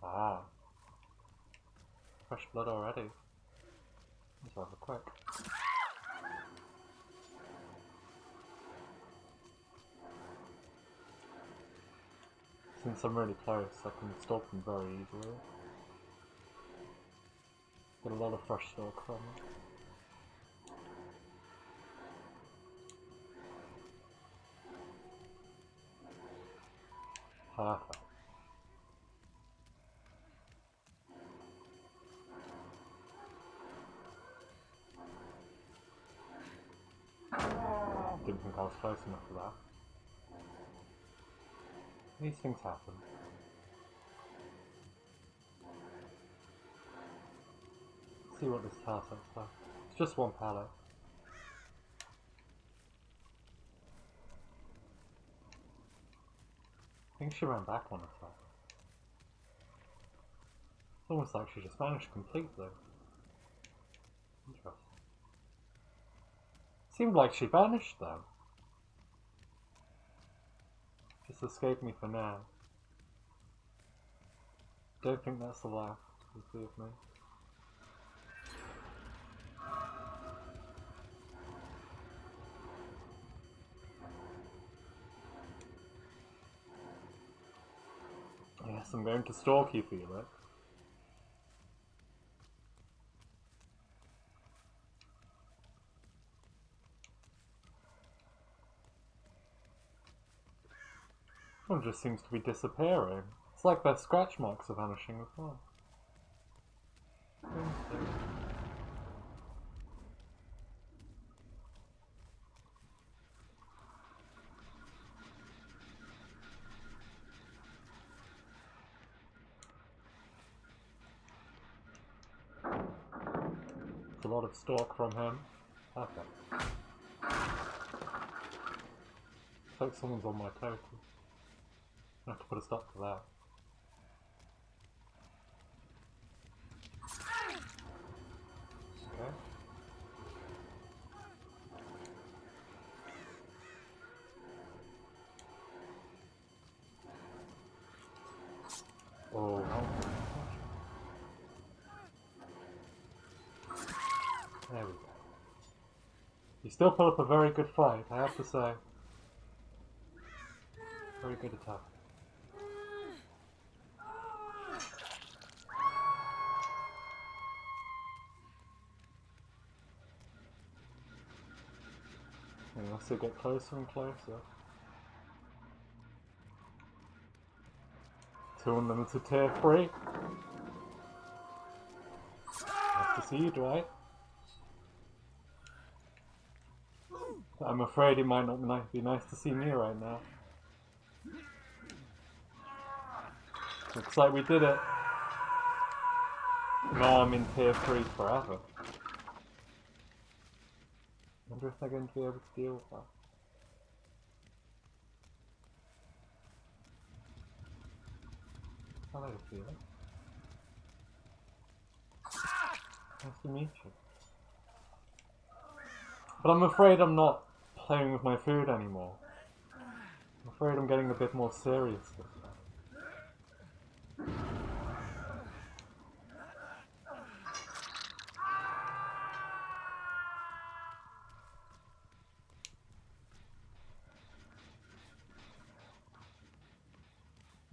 Ah. Fresh blood already. That's rather quick. Since I'm really close, I can stalk them very easily. Get a lot of fresh stalk from them. Perfect. Didn't think I was close enough for that. These things happen. Let's see what this tells us though. It's just one pallet. I think she ran back on herself. It's almost like she just vanished completely. Interesting. Seemed like she vanished though. Just escaped me for now. Don't think that's the last you see of me. Yes, I'm going to stalk you, Felix. One just seems to be disappearing. It's like their scratch marks are vanishing as well. It's a lot of stalk from him. Perfect. Looks like someone's on my totem. I have to put a stop to that. Okay. Oh, no. There we go. You still put up a very good fight, I have to say. Very good attack. as they get closer and closer. 2 unlimited tier 3. Nice to see you, Dwight. I'm afraid it might not be nice to see me right now. Looks like we did it. Now I'm in tier 3 forever. Wonder if they're going to be able to deal with that. Hello, Felix. Nice to meet you. But I'm afraid I'm not playing with my food anymore. I'm afraid I'm getting a bit more serious this time.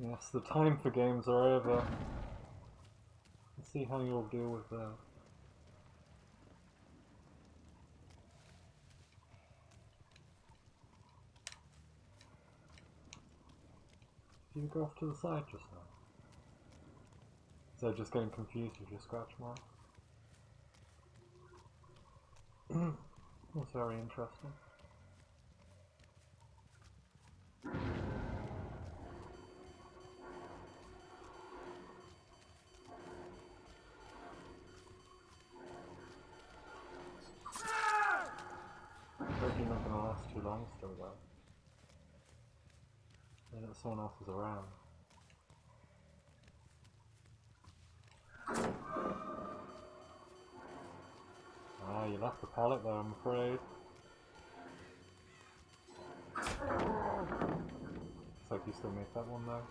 Yes, the time for games are over. Let's see how you'll deal with that. Did you go off to the side just now? Is that just getting confused with your scratch mark? That's very interesting. Hopefully not going to last too long still though. And that someone else is around. Ah, you left the pallet though, I'm afraid. Looks like you still made that one though.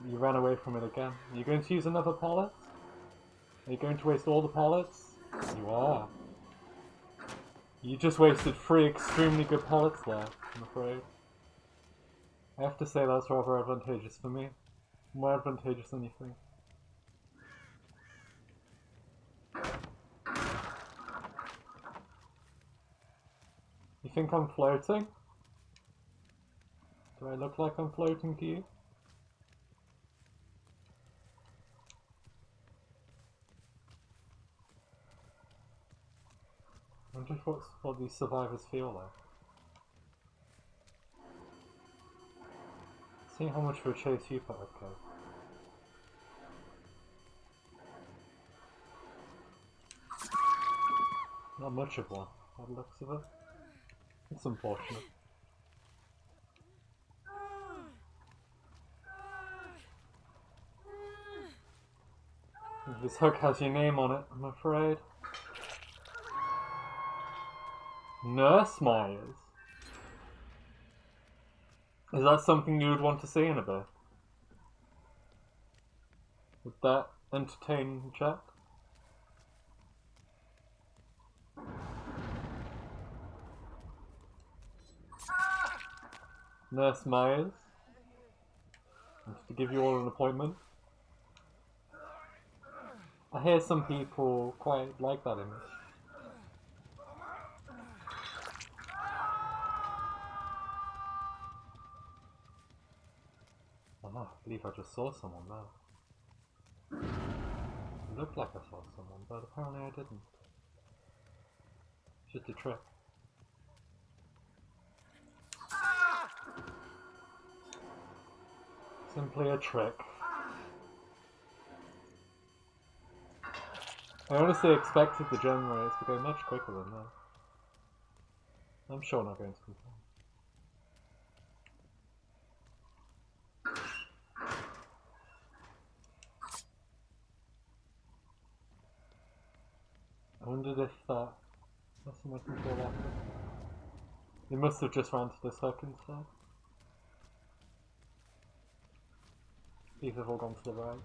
You ran away from it again. Are you going to use another pallet? Are you going to waste all the pallets? You are. You just wasted 3 extremely good pallets there, I'm afraid. I have to say that's rather advantageous for me. More advantageous than you think. You think I'm floating? Do I look like I'm floating to you? I wonder what these survivors feel like. See how much of a chase you put up, Perk. Not much of one, by the looks of it. It's unfortunate. This hook has your name on it, I'm afraid. Nurse Myers? Is that something you would want to see in a bit? Would that entertain chat? Nurse Myers? To give you all an appointment? I hear some people quite like that image. Oh, I believe I just saw someone there. It looked like I saw someone, but apparently I didn't. Just a trick. Simply a trick. I honestly expected the gem race to go much quicker than that. I'm sure not going to complain. I wondered if that's my control after. They must have just ran to this hook instead. These have all gone to the right.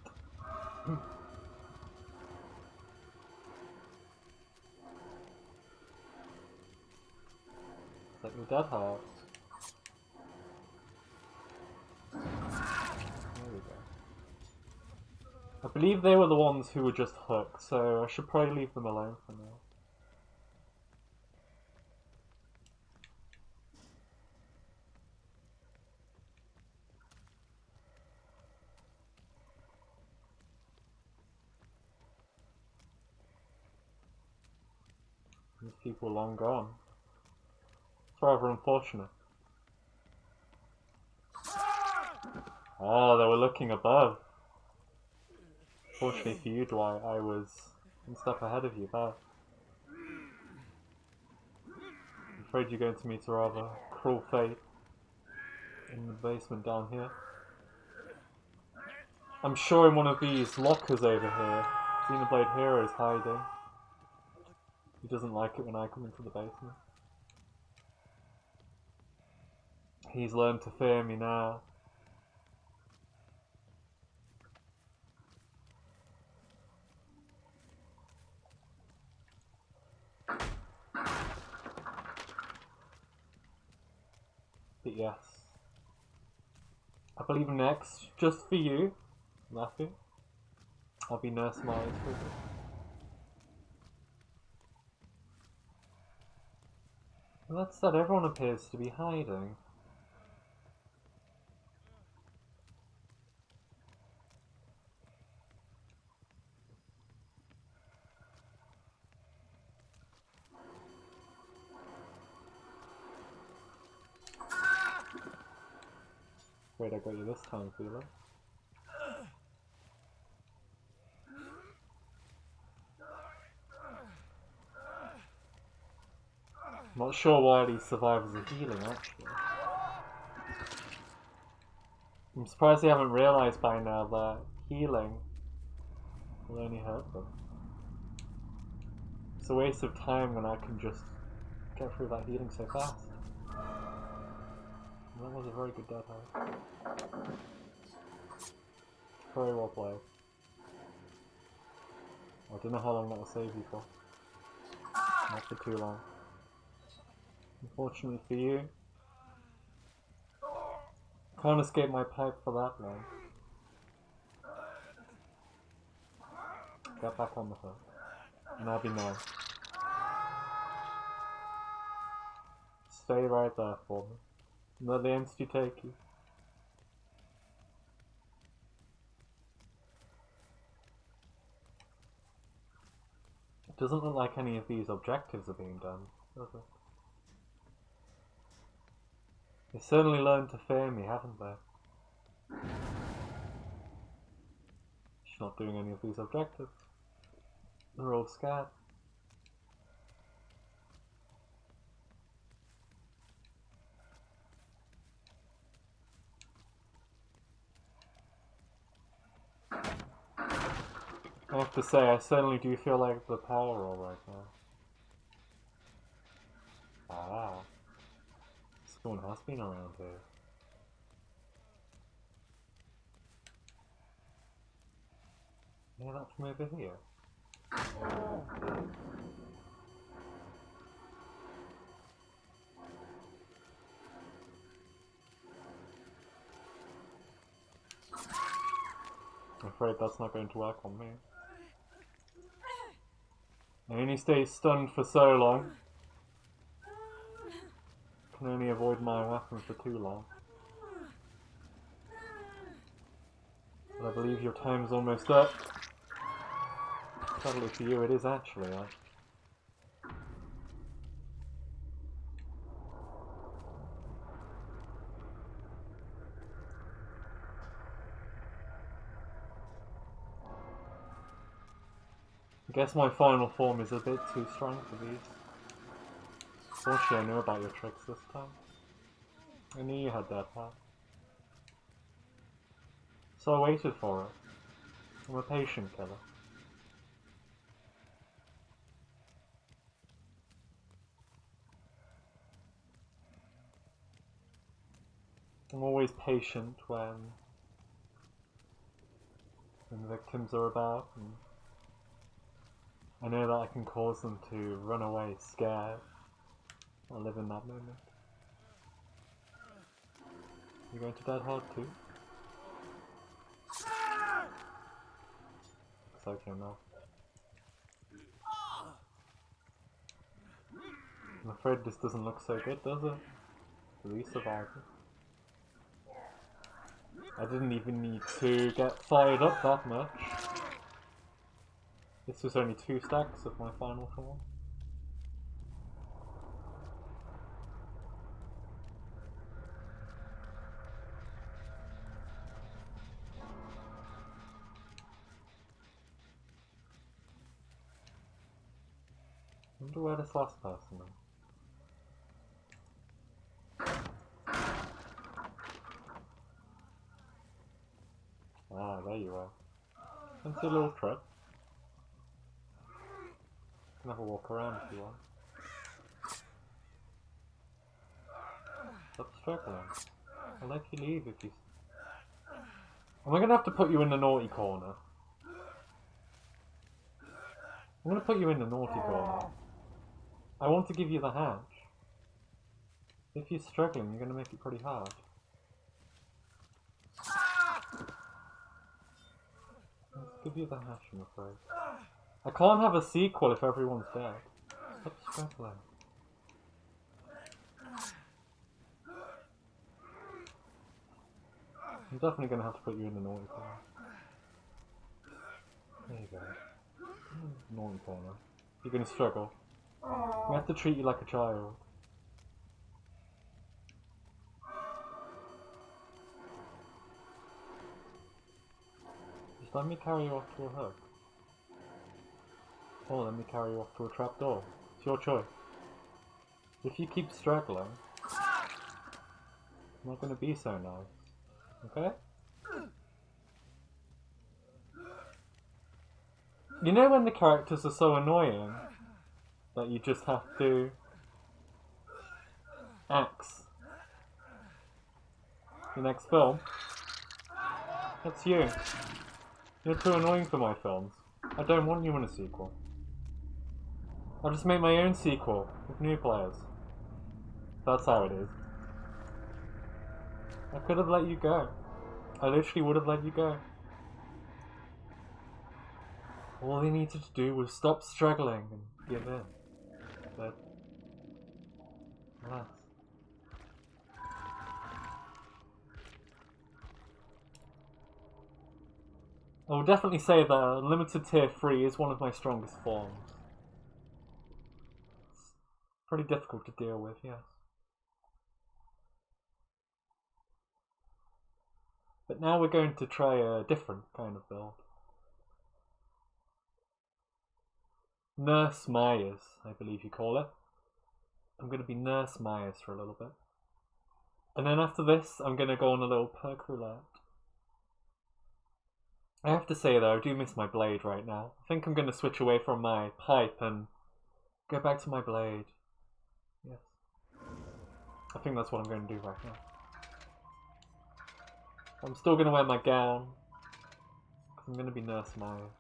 It's like the dead heart. There we go. I believe they were the ones who were just hooked, so I should probably leave them alone for now. These people are long gone. It's rather unfortunate. Oh, they were looking above. Fortunately for you, Dwight, I was one step ahead of you there. I'm afraid you're going to meet a rather cruel fate in the basement down here. I'm sure in one of these lockers over here, Xenoblade Hero is hiding. He doesn't like it when I come into the basement. He's learned to fear me now. But yes, I believe next, just for you, Matthew, I'll be Nurse Myers for a bit. Well, that said, everyone appears to be hiding. Wait, I got you this time, Felix. I'm not sure why these survivors are healing, actually. I'm surprised they haven't realised by now that healing will only hurt them. It's a waste of time when I can just get through that healing so fast. And that was a very good dead hard. Very well played. I don't know how long that will save you for. Not for too long. Unfortunately for you, can't escape my pipe for that long. Get back on the hook. And that'll be nice. Stay right there for me. And let the entity take you. It doesn't look like any of these objectives are being done, does it? They certainly learned to fear me, haven't they? She's not doing any of these objectives. They're all scared. I have to say, I certainly do feel like the power roll right now. Ah. Someone has been around here. Yeah, that's from over here. I'm afraid that's not going to work on me. I only stay stunned for so long. Can only avoid my weapon for too long. But I believe your time's almost up. Sadly for you, it is actually up. I guess my final form is a bit too strong for these. Fortunately, I knew about your tricks this time. I knew you had that part. So I waited for it. I'm a patient killer. I'm always patient when victims are about, and I know that I can cause them to run away scared. I live in that moment. You going to Dead Hard too? Looks like you're not. I'm afraid this doesn't look so good, does it? For these survivors. I didn't even need to get fired up that much. This was only 2 stacks of my final form. wonder where this last person is. Ah, there you are. Fancy a little trip. Can have a walk around if you want. Stop struggling. I'll let you leave if you... Am I gonna have to put you in the naughty corner? I'm gonna put you in the naughty corner. I want to give you the hatch. If you're struggling, you're gonna make it pretty hard. Let's give you the hatch, I'm afraid. I can't have a sequel if everyone's dead. Stop struggling. I'm definitely gonna have to put you in the naughty corner. There you go. Naughty corner. You're gonna struggle. We have to treat you like a child. Just let me carry you off to a hook. Or let me carry you off to a trapdoor. It's your choice. If you keep struggling, I'm not gonna be so nice. Okay? You know when the characters are so annoying that you just have to axe the next film? That's you. You're too annoying for my films. I don't want you in a sequel. I'll just make my own sequel with new players. That's how it is. I could have let you go. I literally would have let you go. All they needed to do was stop struggling and give in. But alas. I will definitely say that Limited Tier 3 is one of my strongest forms. It's pretty difficult to deal with, yes. But now we're going to try a different kind of build. Nurse Myers, I believe you call it. I'm going to be Nurse Myers for a little bit. And then after this, I'm going to go on a little Perk Roulette. I have to say though, I do miss my blade right now. I think I'm going to switch away from my pipe and go back to my blade. Yes. I think that's what I'm going to do right now. I'm still going to wear my gown. I'm going to be Nurse Myers.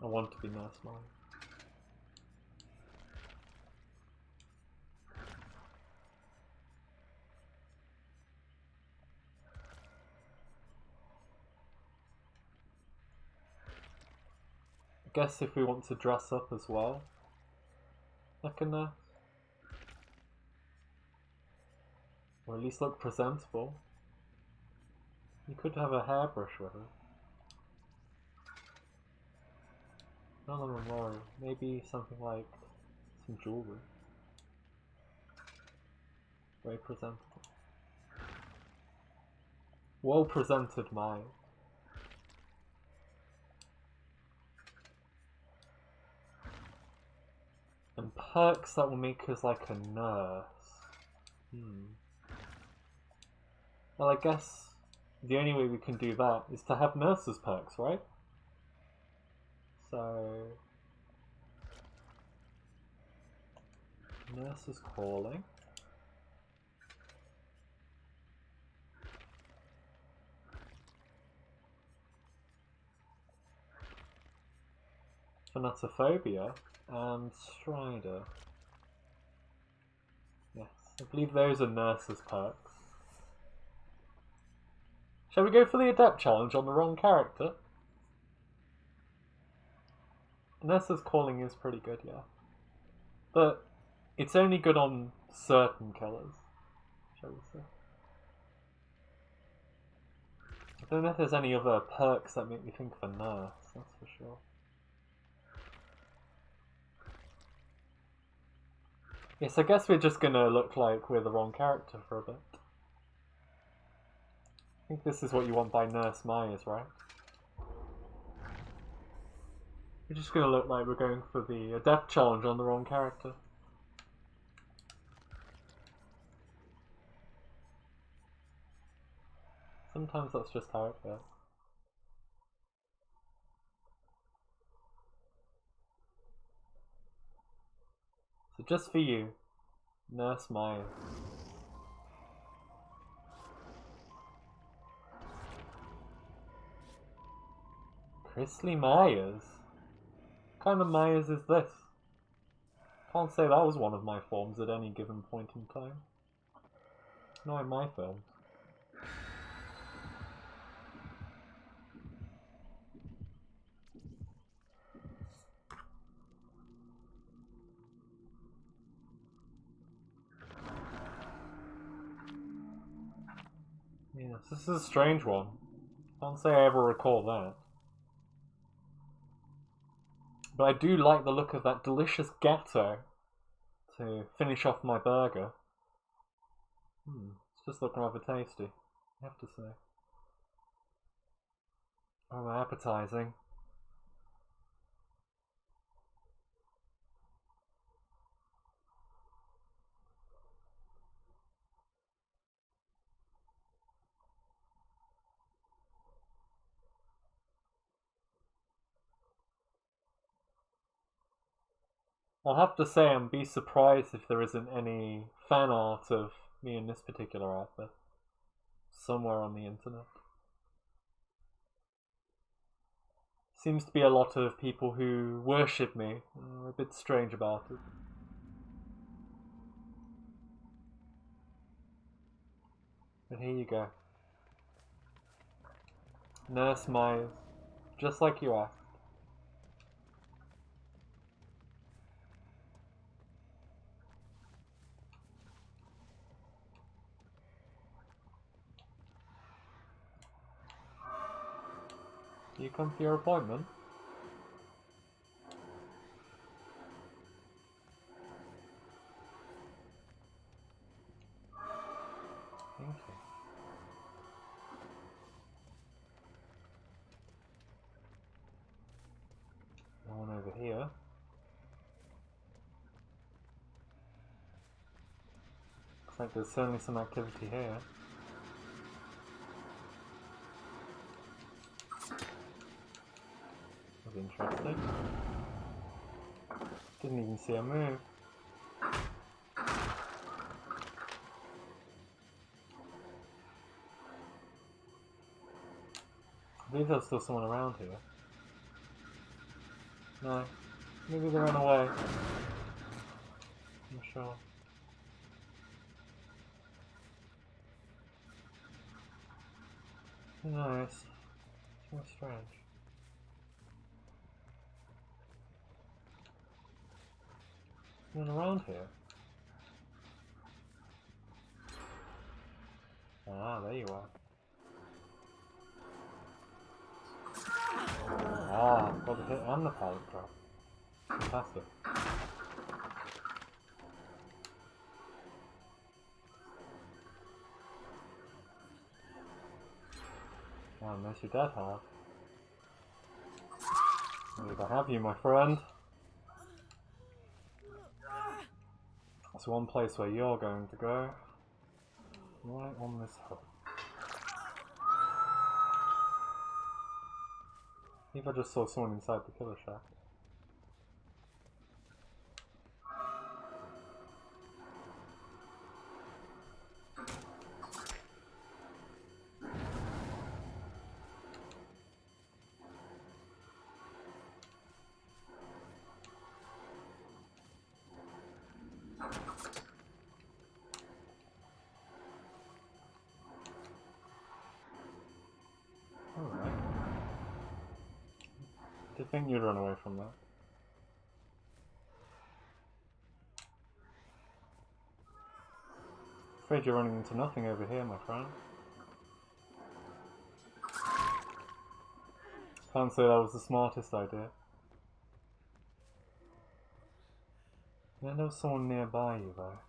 I want to be Nurse Myers. I guess if we want to dress up as well, like a nurse. Or at least look presentable. You could have a hairbrush with it. Not a memorial. Maybe something like some jewellery. Very presentable. Well presented mind. And perks that will make us like a nurse. Well, I guess the only way we can do that is to have nurses perks, right? So... Nurses calling. Thanatophobia and Strider. Yes, I believe those are nurses perks. Shall we go for the Adept Challenge on the wrong character? Nurses calling is pretty good, yeah. But it's only good on certain killers, shall we say. I don't know if there's any other perks that make me think of a nurse, that's for sure. Yes, I guess we're just gonna look like we're the wrong character for a bit. I think this is what you want by Nurse Myers, right? We're just gonna look like we're going for the death challenge on the wrong character. Sometimes that's just how it goes. So just for you, Nurse Myers. Chrisley Myers? What kind of Myers is this? Can't say that was one of my forms at any given point in time. Not in my films. Yes, this is a strange one. Can't say I ever recall that. But I do like the look of that delicious ghetto to finish off my burger. It's just looking rather tasty, I have to say. Oh, appetizing. I'll have to say and be surprised if there isn't any fan art of me in this particular outfit somewhere on the internet. Seems to be a lot of people who worship me. Are a bit strange about it. But here you go. Nurse Myers. Just like you asked. You come for your appointment? Thank you. No one over here. Looks like there's certainly some activity here. That was interesting. Didn't even see a move. I believe there's still someone around here. No. Maybe they ran away. I'm not sure. No, it's so strange. Someone around here? Ah, there you are. Ah, got the hit and the pallet drop. Fantastic. Oh, unless you're dead hard. I have you, my friend. That's one place where you're going to go. Right on this hook. I think I just saw someone inside the killer shack. Alright. Did think you'd run away from that. Afraid you're running into nothing over here, my friend. Can't say that was the smartest idea. Yeah, there was someone nearby you though.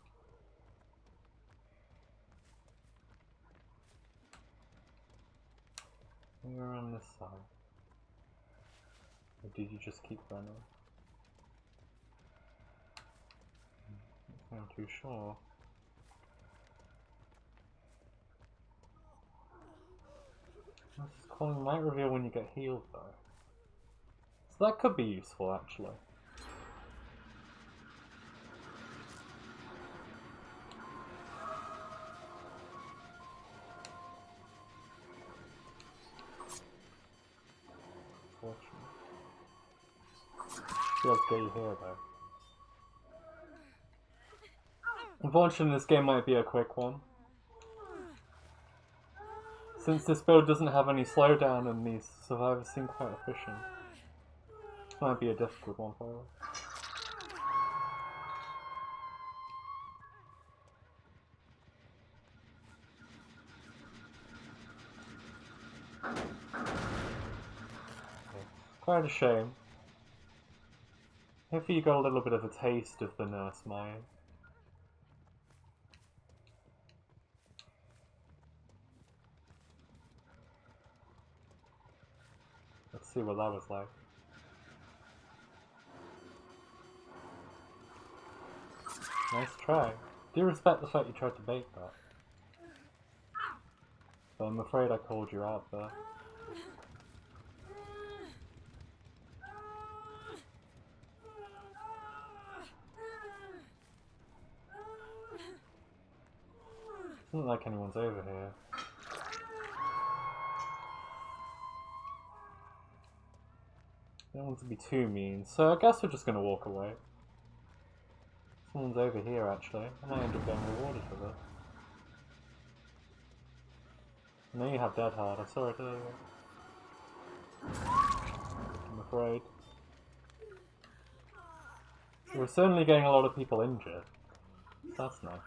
Maybe around this side. Or did you just keep running? I'm not too sure. This is calling might reveal when you get healed though. So that could be useful actually. Let's get you here though. Unfortunately, this game might be a quick one. Since this build doesn't have any slowdown and these survivors seem quite efficient. This might be a difficult one for us. Quite a shame. Hopefully you got a little bit of a taste of the nurse Maya. Let's see what that was like. Nice try. Do respect the fact you tried to bait that. But I'm afraid I called you out there. Doesn't look like anyone's over here. Don't want to be too mean, so I guess we're just gonna walk away. Someone's over here actually. I might end up getting rewarded for this. I know you have Dead Hard, I saw it earlier. I'm afraid. We're certainly getting a lot of people injured. That's nice.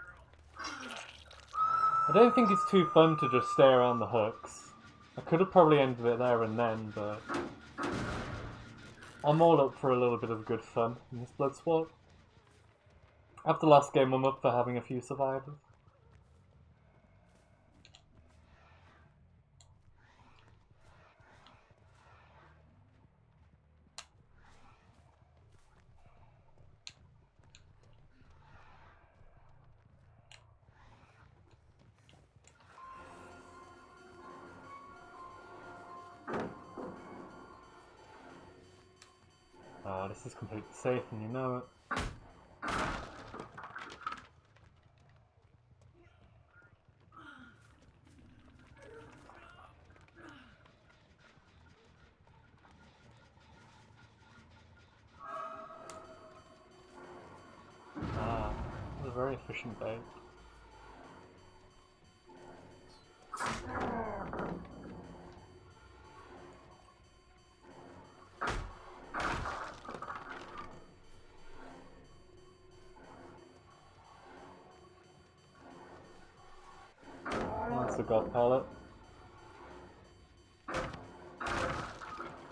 I don't think it's too fun to just stay around the hooks. I could have probably ended it there and then, but I'm all up for a little bit of good fun in this blood swap. After last game, I'm up for having a few survivors. This is completely safe and you know it. That's a very efficient bait. That's a god pellet.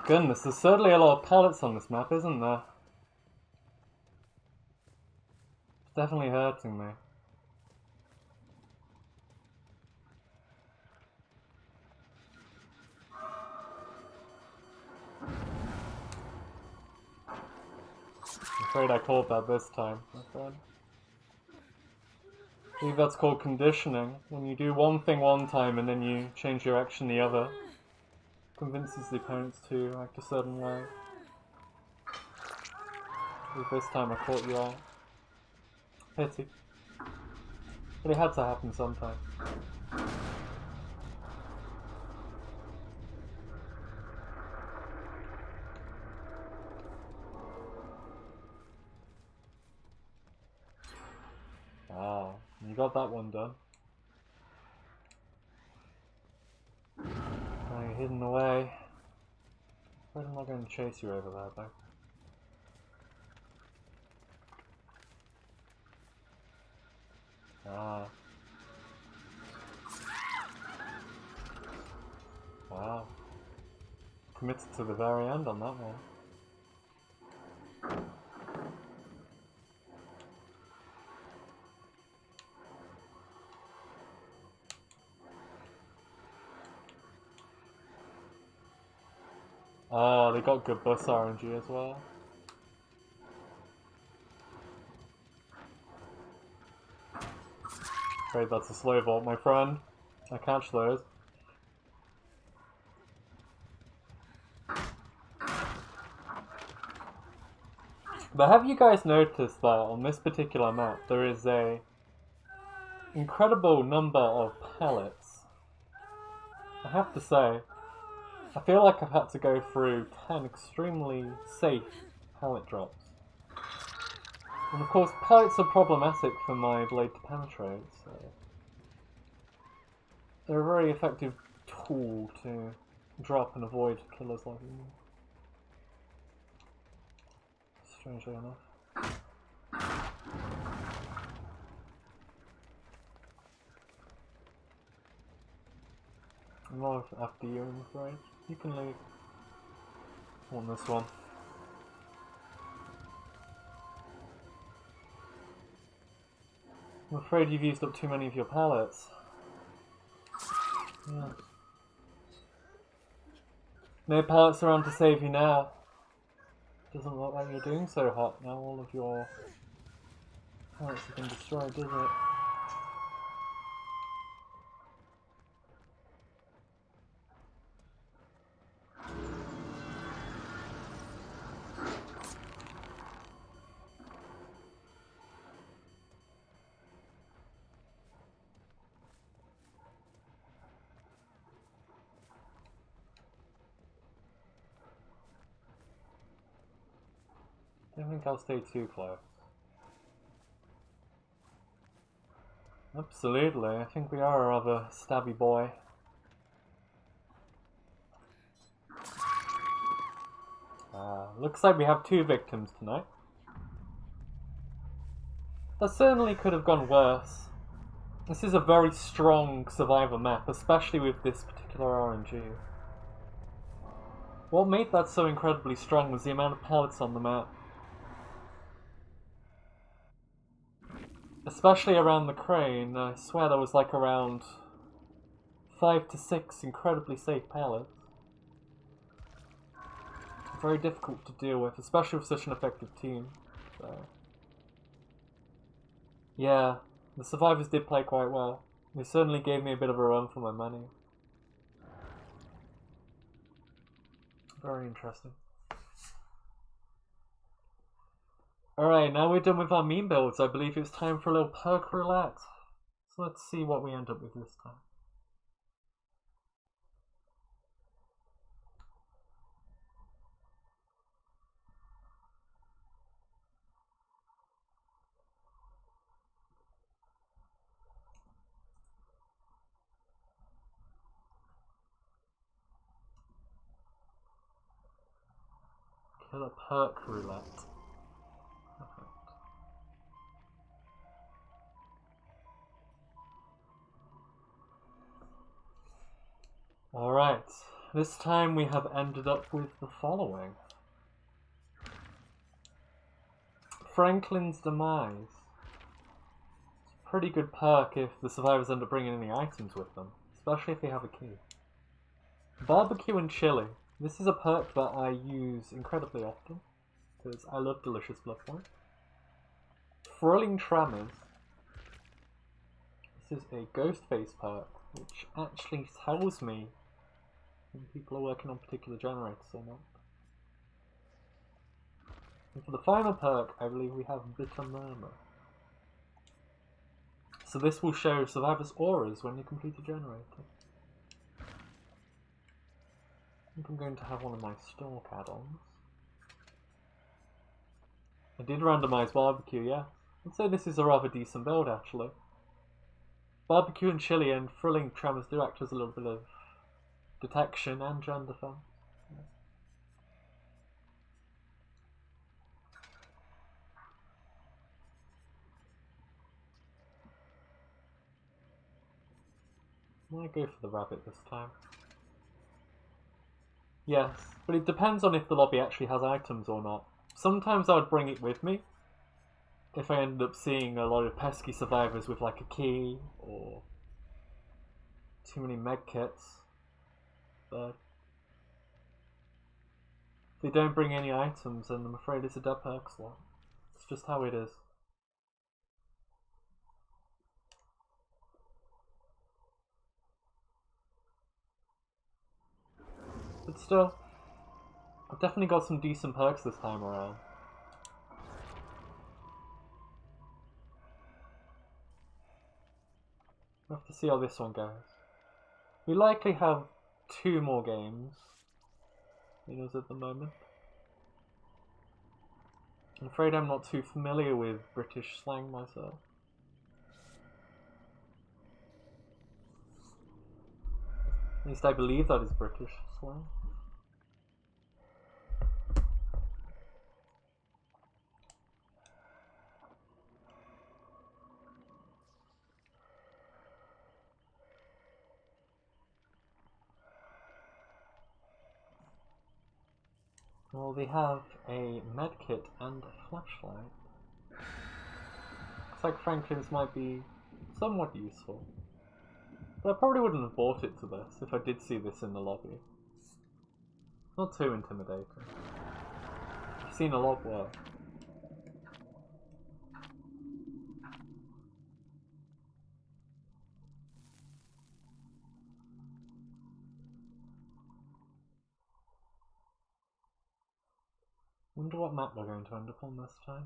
Goodness, there's certainly a lot of pellets on this map, isn't there? It's definitely hurting me. I'm afraid I called that this time, my friend. I believe that's called conditioning. When you do one thing one time and then you change your action the other. Convinces the opponents to act a certain way. This time I caught you out. Pity. But it had to happen sometime. Ah, you got that one done. Now you're hidden away. Why am I going to chase you over there though? Ah. Wow. Committed to the very end on that one. Oh, they got good bus RNG as well. Great, that's a slow vault, my friend. I catch those. But have you guys noticed that on this particular map there is a incredible number of pellets? I have to say, I feel like I've had to go through 10 extremely safe pellet drops. And of course, pellets are problematic for my blade to penetrate, so they're a very effective tool to drop and avoid killers like me. Strangely enough. I'm not after you, I'm afraid. You can leave. I want this one. I'm afraid you've used up too many of your pallets. Yeah. No pallets around to save you now. Doesn't look like you're doing so hot now. All of your pallets have been destroyed, does it? I don't think I'll stay too close. Absolutely, I think we are a rather stabby boy. Looks like we have 2 victims tonight. That certainly could have gone worse. This is a very strong survivor map, especially with this particular RNG. What made that so incredibly strong was the amount of pellets on the map. Especially around the crane, I swear there was like around 5 to 6 incredibly safe pellets. Very difficult to deal with, especially with such an effective team. So, yeah, the survivors did play quite well. They certainly gave me a bit of a run for my money. Very interesting. Alright, now we're done with our meme builds. I believe it's time for a little perk roulette. So let's see what we end up with this time. Kill a perk roulette. Alright, this time we have ended up with the following. Franklin's Demise. It's a pretty good perk if the survivors end up bringing any items with them, especially if they have a key. Barbecue and Chili. This is a perk that I use incredibly often, because I love delicious blood points. Thrilling Tremors. This is a ghost face perk, which actually tells me when people are working on particular generators or not. And for the final perk, I believe we have Bitter Murmur. So this will show survivors' auras when you complete a generator. I think I'm going to have one of my Stalk add-ons. I did randomise Barbecue, yeah. I'd say this is a rather decent build, actually. Barbecue and Chili and Thrilling Tremors do act as a little bit of detection and gen defense. Yeah. I might go for the rabbit this time. Yes, but it depends on if the lobby actually has items or not. Sometimes I would bring it with me if I ended up seeing a lot of pesky survivors with like a key or too many medkits. But If they don't bring any items, then I'm afraid it's a dead perk slot. It's just how it is. But still, I've definitely got some decent perks this time around. We'll have to see how this one goes. We likely have 2 more games in us at the moment. I'm afraid I'm not too familiar with British slang myself. At least I believe that is British slang. Well, we have a medkit and a flashlight. Looks like Franklin's might be somewhat useful. But I probably wouldn't have bought it to this if I did see this in the lobby. Not too intimidating. I've seen a lot worse. Wonder what map we're going to end up on this time.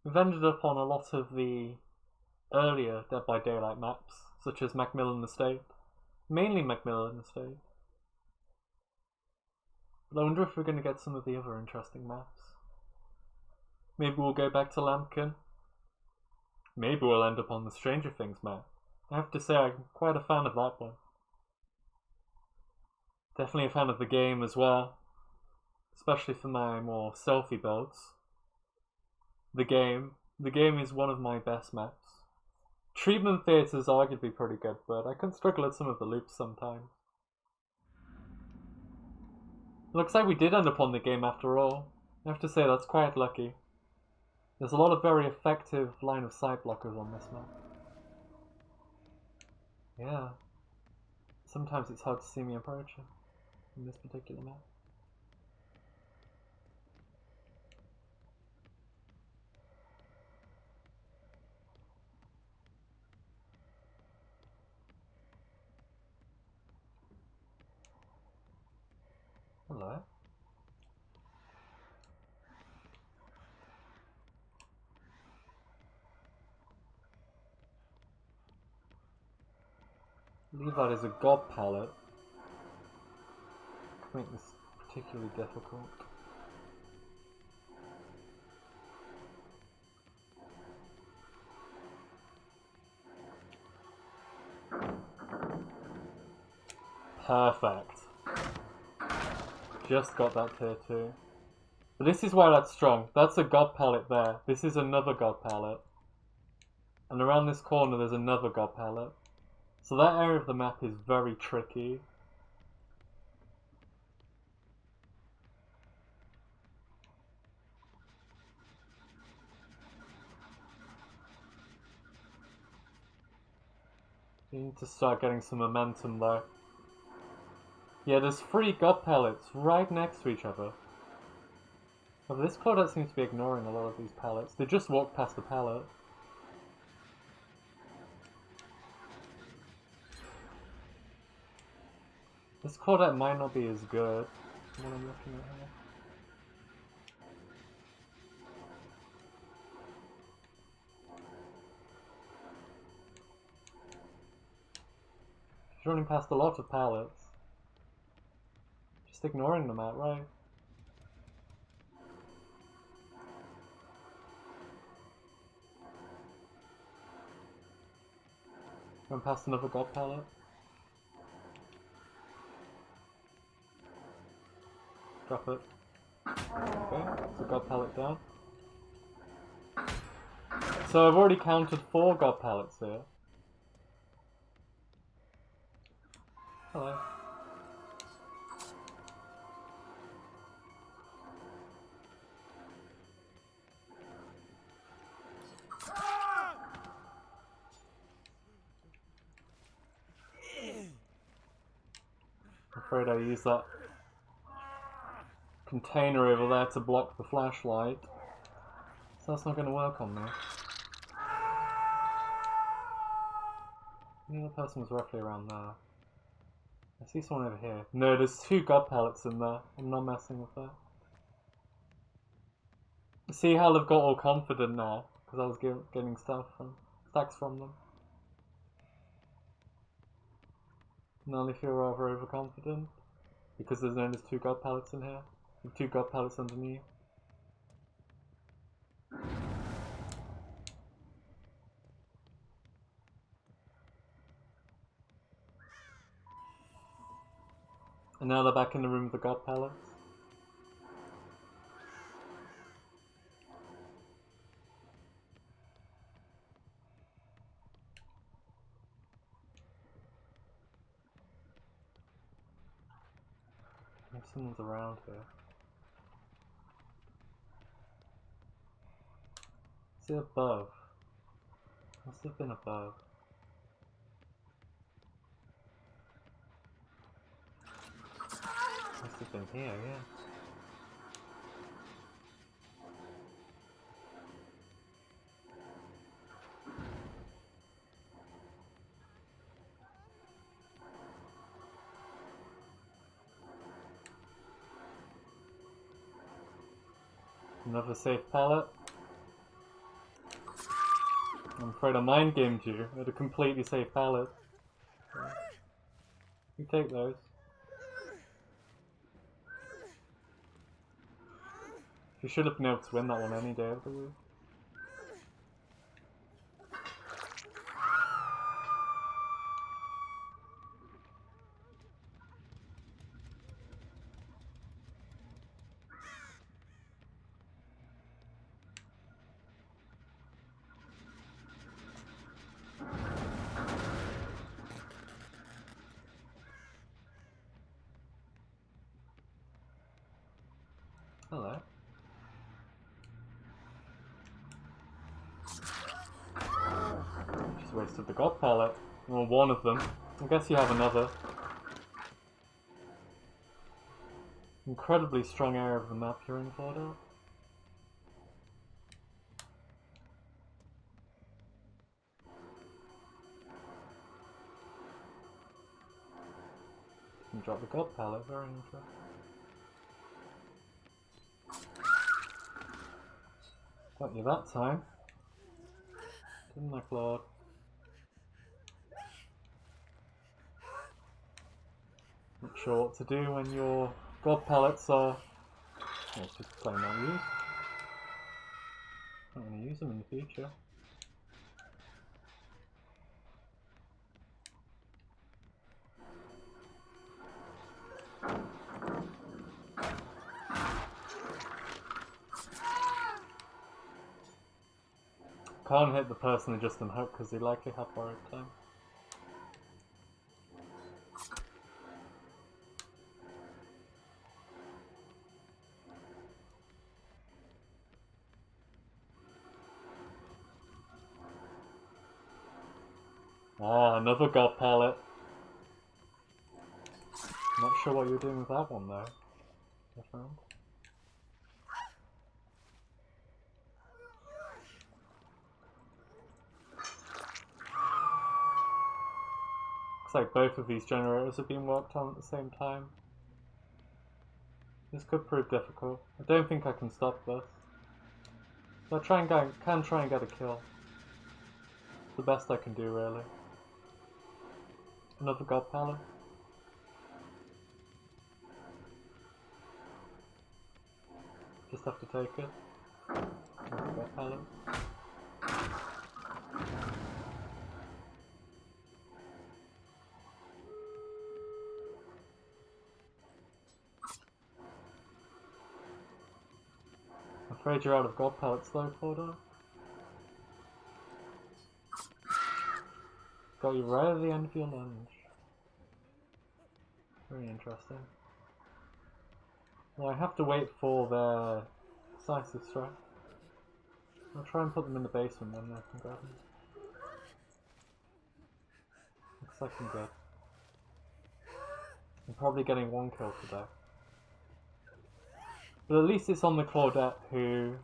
We've ended up on a lot of the earlier Dead by Daylight maps, such as Macmillan Estate. Mainly Macmillan Estate. But I wonder if we're going to get some of the other interesting maps. Maybe we'll go back to Lambkin. Maybe we'll end up on the Stranger Things map. I have to say I'm quite a fan of that one. Definitely a fan of the game as well. Especially for my more selfie builds. The game is one of my best maps. Treatment Theatre is arguably pretty good, but I can struggle at some of the loops sometimes. Looks like we did end up on the game after all. I have to say that's quite lucky. There's a lot of very effective line of sight blockers on this map. Yeah. Sometimes it's hard to see me approaching in this particular map. Hello. I believe that is a god palette. Could make this particularly difficult. Perfect. Just got that tier 2. But this is why that's strong. That's a god palette there. This is another god palette. And around this corner there's another god palette. So that area of the map is very tricky. You need to start getting some momentum though. Yeah, there's 3 god palettes right next to each other. But this Claudette seems to be ignoring a lot of these pallets. They just walked past the pallet. This Claudette might not be as good when I'm looking at her. She's running past a lot of pallets. Just ignoring them outright. Run past another god pallet. Drop it. Okay, so god pallet down. So I've already counted 4 god pallets here. Hello. afraid I used that container over there to block the flashlight. So that's not going to work on me. The other person was roughly around there. I see someone over here. No, there's 2 god pellets in there. I'm not messing with that. See how they've got all confident now? Because I was getting stacks from them. Now they feel rather overconfident. Because there's only 2 god pellets in here. With 2 god pellets underneath. And now they're back in the room with the god pellets. If someone's around here. Is it above? Must have been above. Must have been here, yeah. Another safe pallet. I'm afraid I mind gamed you at a completely safe pallet. You take those. You should have been able to win that one any day of the week. Hello. Just wasted the god pallet. Well, one of them. I guess you have another. Incredibly strong area of the map you're in, Claudio. You drop the god pallet, very interesting. Got you that time. Didn't I, Claude? Not sure what to do when your god pellets are... Oh, it's just plain not used. I'm going to use them in the future. Can't hit the person who just unhooked because they likely have borrowed time. Ah, another god pallet. Not sure what you're doing with that one though, my friend. Looks like both of these generators are being worked on at the same time. This could prove difficult. I don't think I can stop this. But I can try and get a kill. It's the best I can do, really. Another god pallet. Just have to take it. Another god pallet. I'm afraid you're out of god pellets though, Claudio. Got you right at the end of your lunge. Very interesting. Well, I have to wait for their decisive strike. I'll try and put them in the basement then I can grab them. Looks like I'm good. I'm probably getting one kill today. But at least it's on the Claudette, who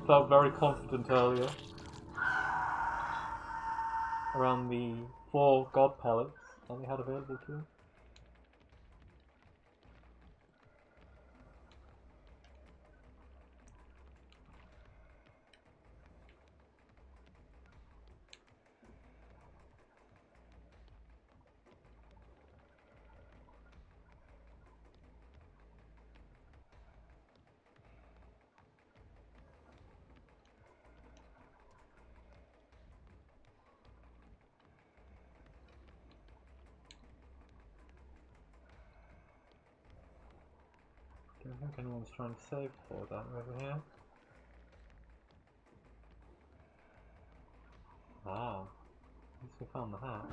felt very confident earlier around the 4 god pellets that we had available to him. Don't think anyone's trying to save for that over here. Ah, at least we found the hat.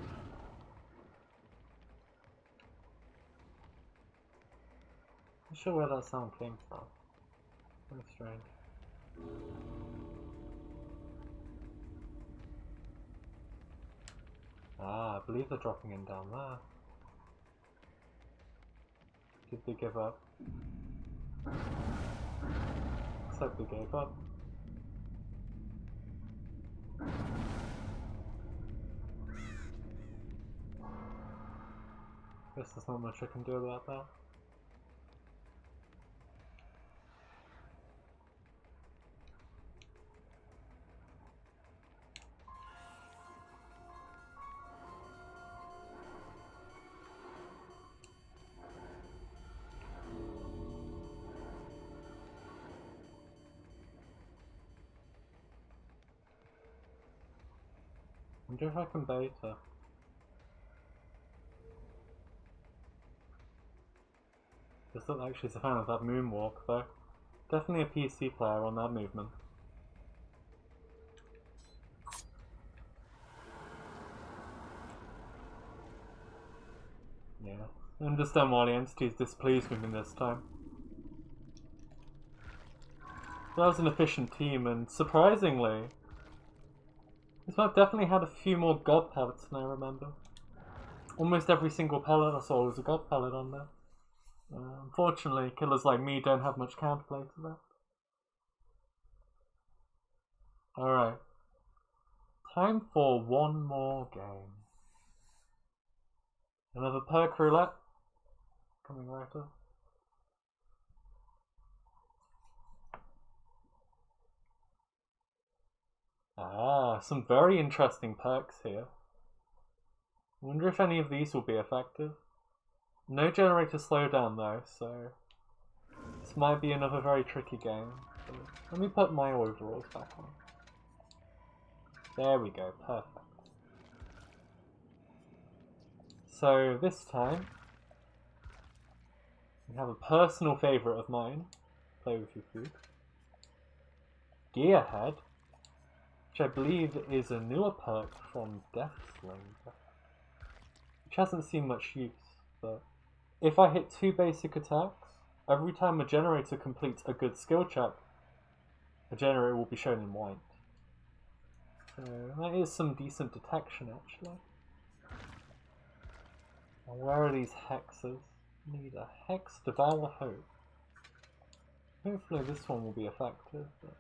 Not sure where that sound came from. Very strange. Ah, I believe they're dropping in down there. Did they give up? Looks like they gave up. Guess there's not much I can do about that. I wonder if I can bait her. Just not actually a fan of that moonwalk though. Definitely a PC player on that movement. Yeah, I understand why the entities displeased me this time. That was an efficient team, and surprisingly, this map definitely had a few more god pellets than I remember. Almost every single pellet I saw was a god pellet on there. Unfortunately, killers like me don't have much counterplay to that. Alright. Time for one more game. Another Perk Roulette. Coming right up. Ah, some very interesting perks here. I wonder if any of these will be effective. No generator slowdown though, so this might be another very tricky game. So let me put my overalls back on. There we go, perfect. So this time, we have a personal favourite of mine, play with your food. Gearhead, which I believe is a newer perk from Deathslinger, which hasn't seen much use, but if I hit 2 basic attacks, every time a generator completes a good skill check, a generator will be shown in white. So that is some decent detection actually. Now where are these hexes? Need a hex devour hope. Hopefully this one will be effective, but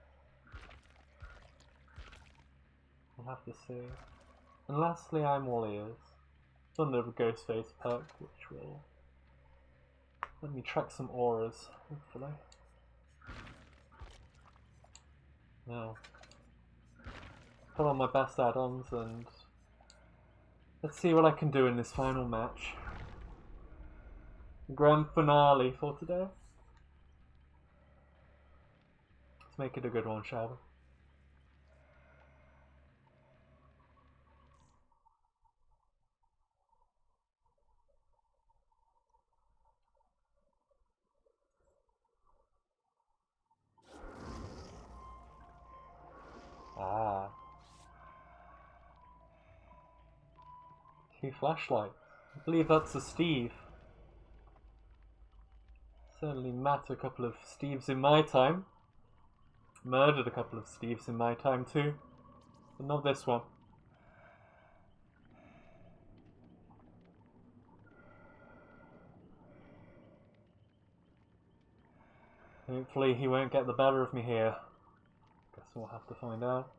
we'll have to see. And lastly, I'm all ears. Thunder of a Ghostface perk, which will let me track some auras, hopefully. Now, put on my best add-ons and let's see what I can do in this final match. Grand finale for today. Let's make it a good one, shall we? Ah. 2 flashlights. I believe that's a Steve. Certainly met a couple of Steves in my time. Murdered a couple of Steves in my time too. But not this one. Hopefully he won't get the better of me here. Guess we'll have to find out.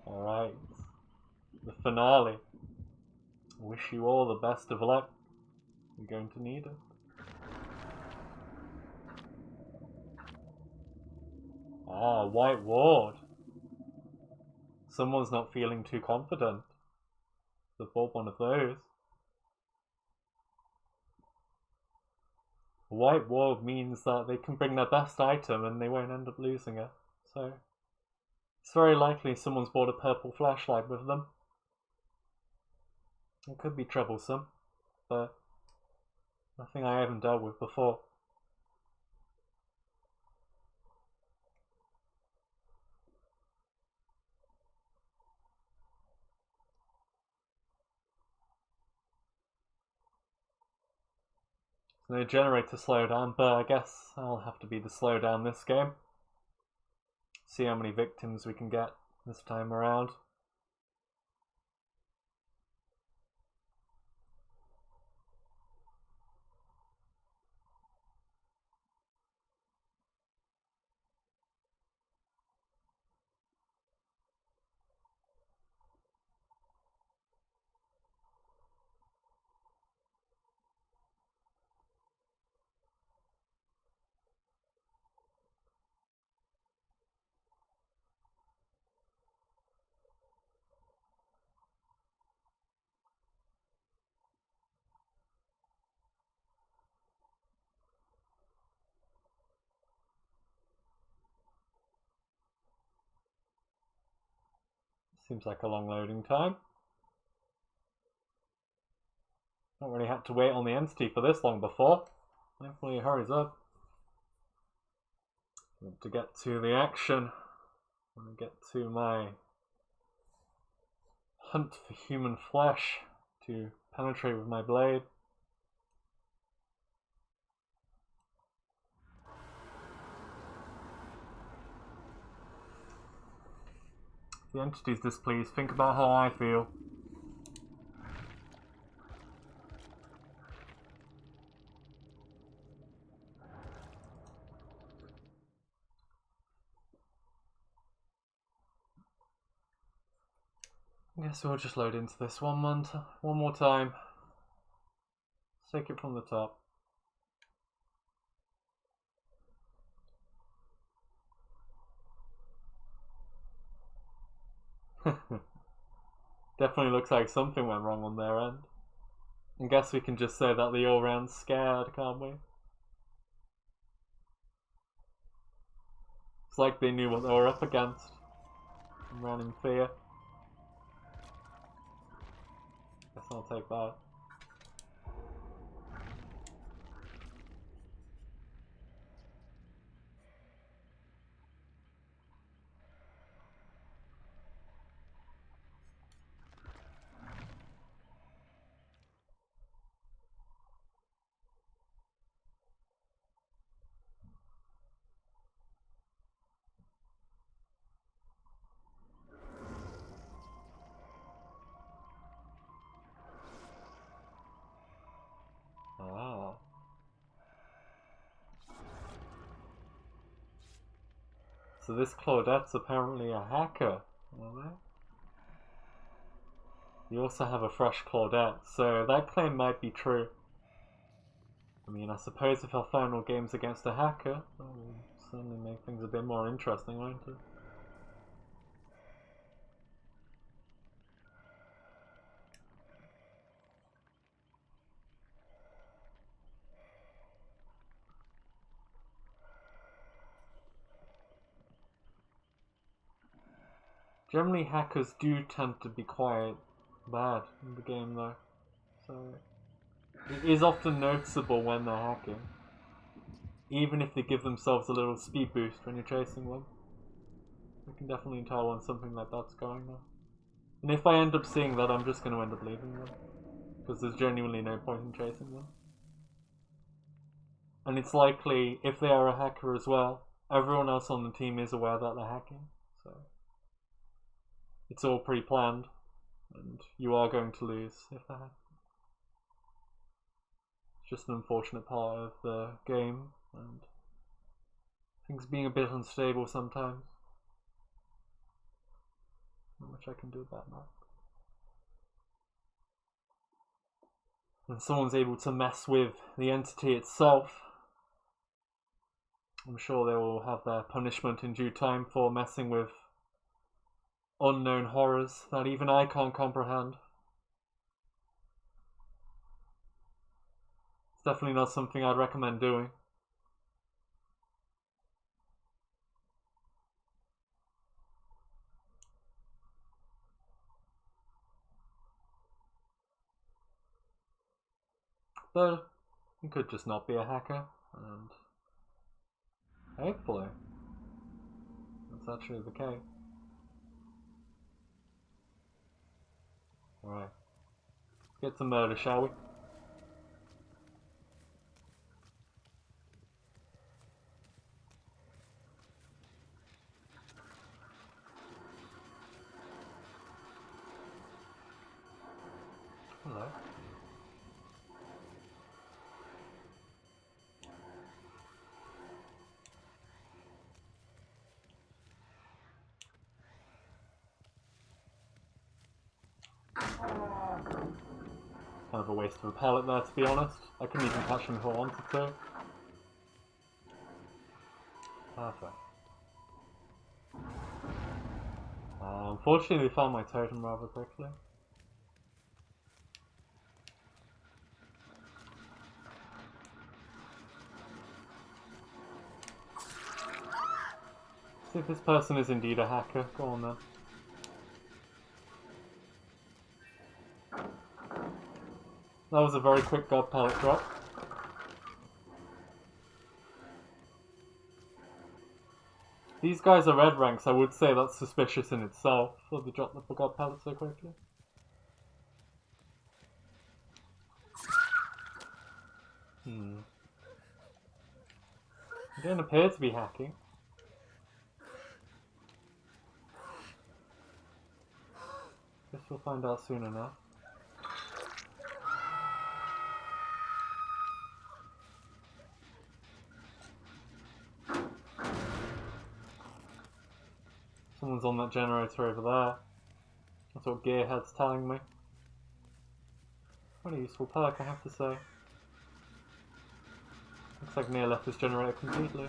Alright, the finale. Wish you all the best of luck. You're going to need it. Ah, White Ward. Someone's not feeling too confident. They've bought one of those. White Ward means that they can bring their best item and they won't end up losing it. So it's very likely someone's bought a purple flashlight with them. It could be troublesome, but nothing I haven't dealt with before. No generator slowdown, but I guess I'll have to be the slowdown this game. See how many victims we can get this time around. Seems like a long loading time. Not really had to wait on the entity for this long before. Hopefully it hurries up. To get to the action, I want to get to my hunt for human flesh to penetrate with my blade. If the entity's displeased, think about how I feel. I guess we'll just load into this one more time. Let's take it from the top. Definitely looks like something went wrong on their end. I guess we can just say that they all ran scared, can't we? It's like they knew what they were up against and ran in fear. Guess I'll take that. Ah. So this Claudette's apparently a hacker, are they? You also have a fresh Claudette, so that claim might be true. I mean, I suppose if our final game's against a hacker, that will certainly make things a bit more interesting, won't it? Generally, hackers do tend to be quite bad in the game, though. So it is often noticeable when they're hacking, even if they give themselves a little speed boost when you're chasing them. You can definitely tell when something like that's going on. And if I end up seeing that, I'm just going to end up leaving them. Because there's genuinely no point in chasing them. And it's likely, if they are a hacker as well, everyone else on the team is aware that they're hacking. So it's all pre-planned. And you are going to lose if they're hacking. It's just an unfortunate part of the game. And things being a bit unstable sometimes. Not much I can do about that. And someone's able to mess with the entity itself, I'm sure they will have their punishment in due time for messing with unknown horrors that even I can't comprehend. It's definitely not something I'd recommend doing. But you could just not be a hacker, and hopefully that's actually the case. Alright, let's get to murder, shall we? Hello. Kind of a waste of a pallet there, to be honest. I couldn't even catch him if I wanted to. Perfect. Unfortunately, they found my totem rather quickly. See if this person is indeed a hacker. Go on then. That was a very quick god pallet drop. These guys are red ranks, I would say that's suspicious in itself, so they dropped the god pallet so quickly. They don't appear to be hacking. Guess we'll find out soon enough. Someone's on that generator over there. That's what Gearhead's telling me. What a useful perk, I have to say. Looks like Nia left this generator completely.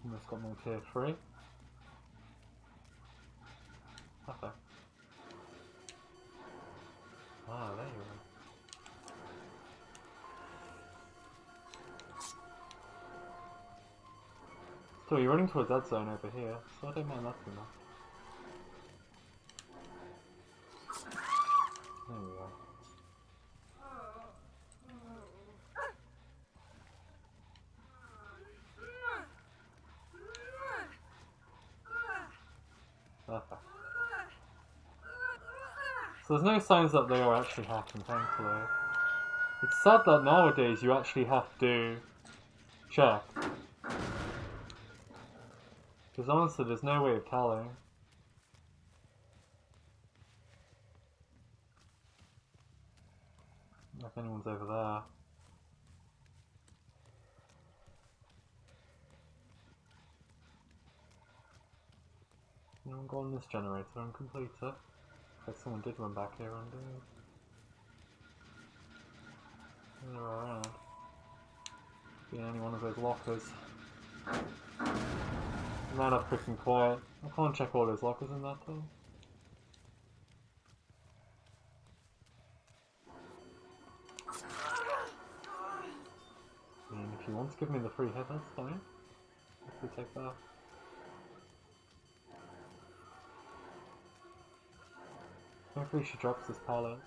Almost got my tier 3. Okay. Ah, there you are. So you're running to a dead zone over here, so I don't mind that too much. There we go. Perfect. So there's no signs that they are actually hacking, thankfully. It's sad that nowadays you actually have to check. Because honestly, there's no way of telling. If anyone's over there. Anyone go on this generator and complete it? Like someone did run back here and do it. They're around. Be in any one of those lockers. Man up freaking quiet. I can't check all those lockers in that though. I mean, if you want to give me the free hit, that's fine. If we take that. Hopefully she drops this pallet.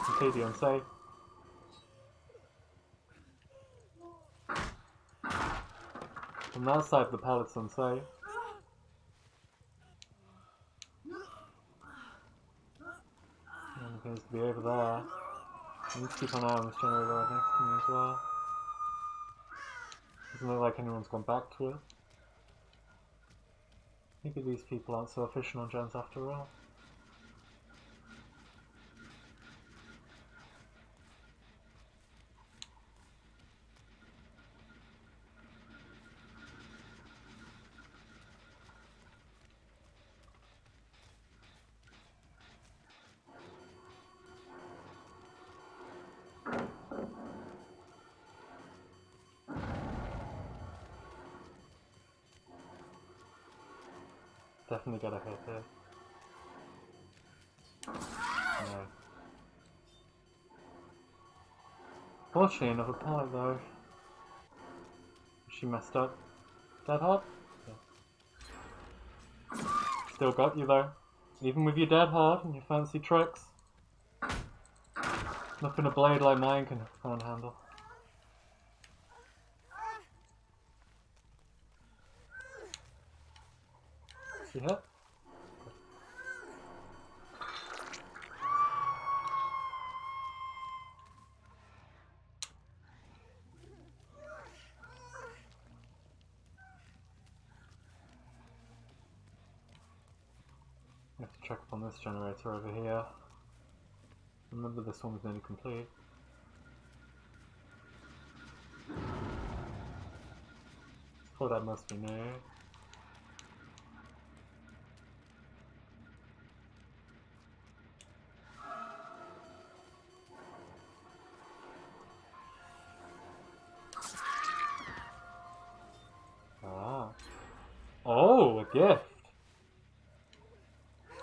Completely unsafe. From that side, the pallet's unsafe. And it appears to be over there. I need to keep an eye on this generator right next to me as well. Doesn't look like anyone's gone back to it. Maybe these people aren't so efficient on gens after all. Definitely get a hit here. No. Fortunately, another pallet though. She messed up. Dead hard? Yeah. Still got you though. Even with your dead hard and your fancy tricks. Nothing a blade like mine can't handle. She hit? I have to check up on this generator over here. Remember this one was nearly complete. Oh, that must be new. Ah. Oh, a gift!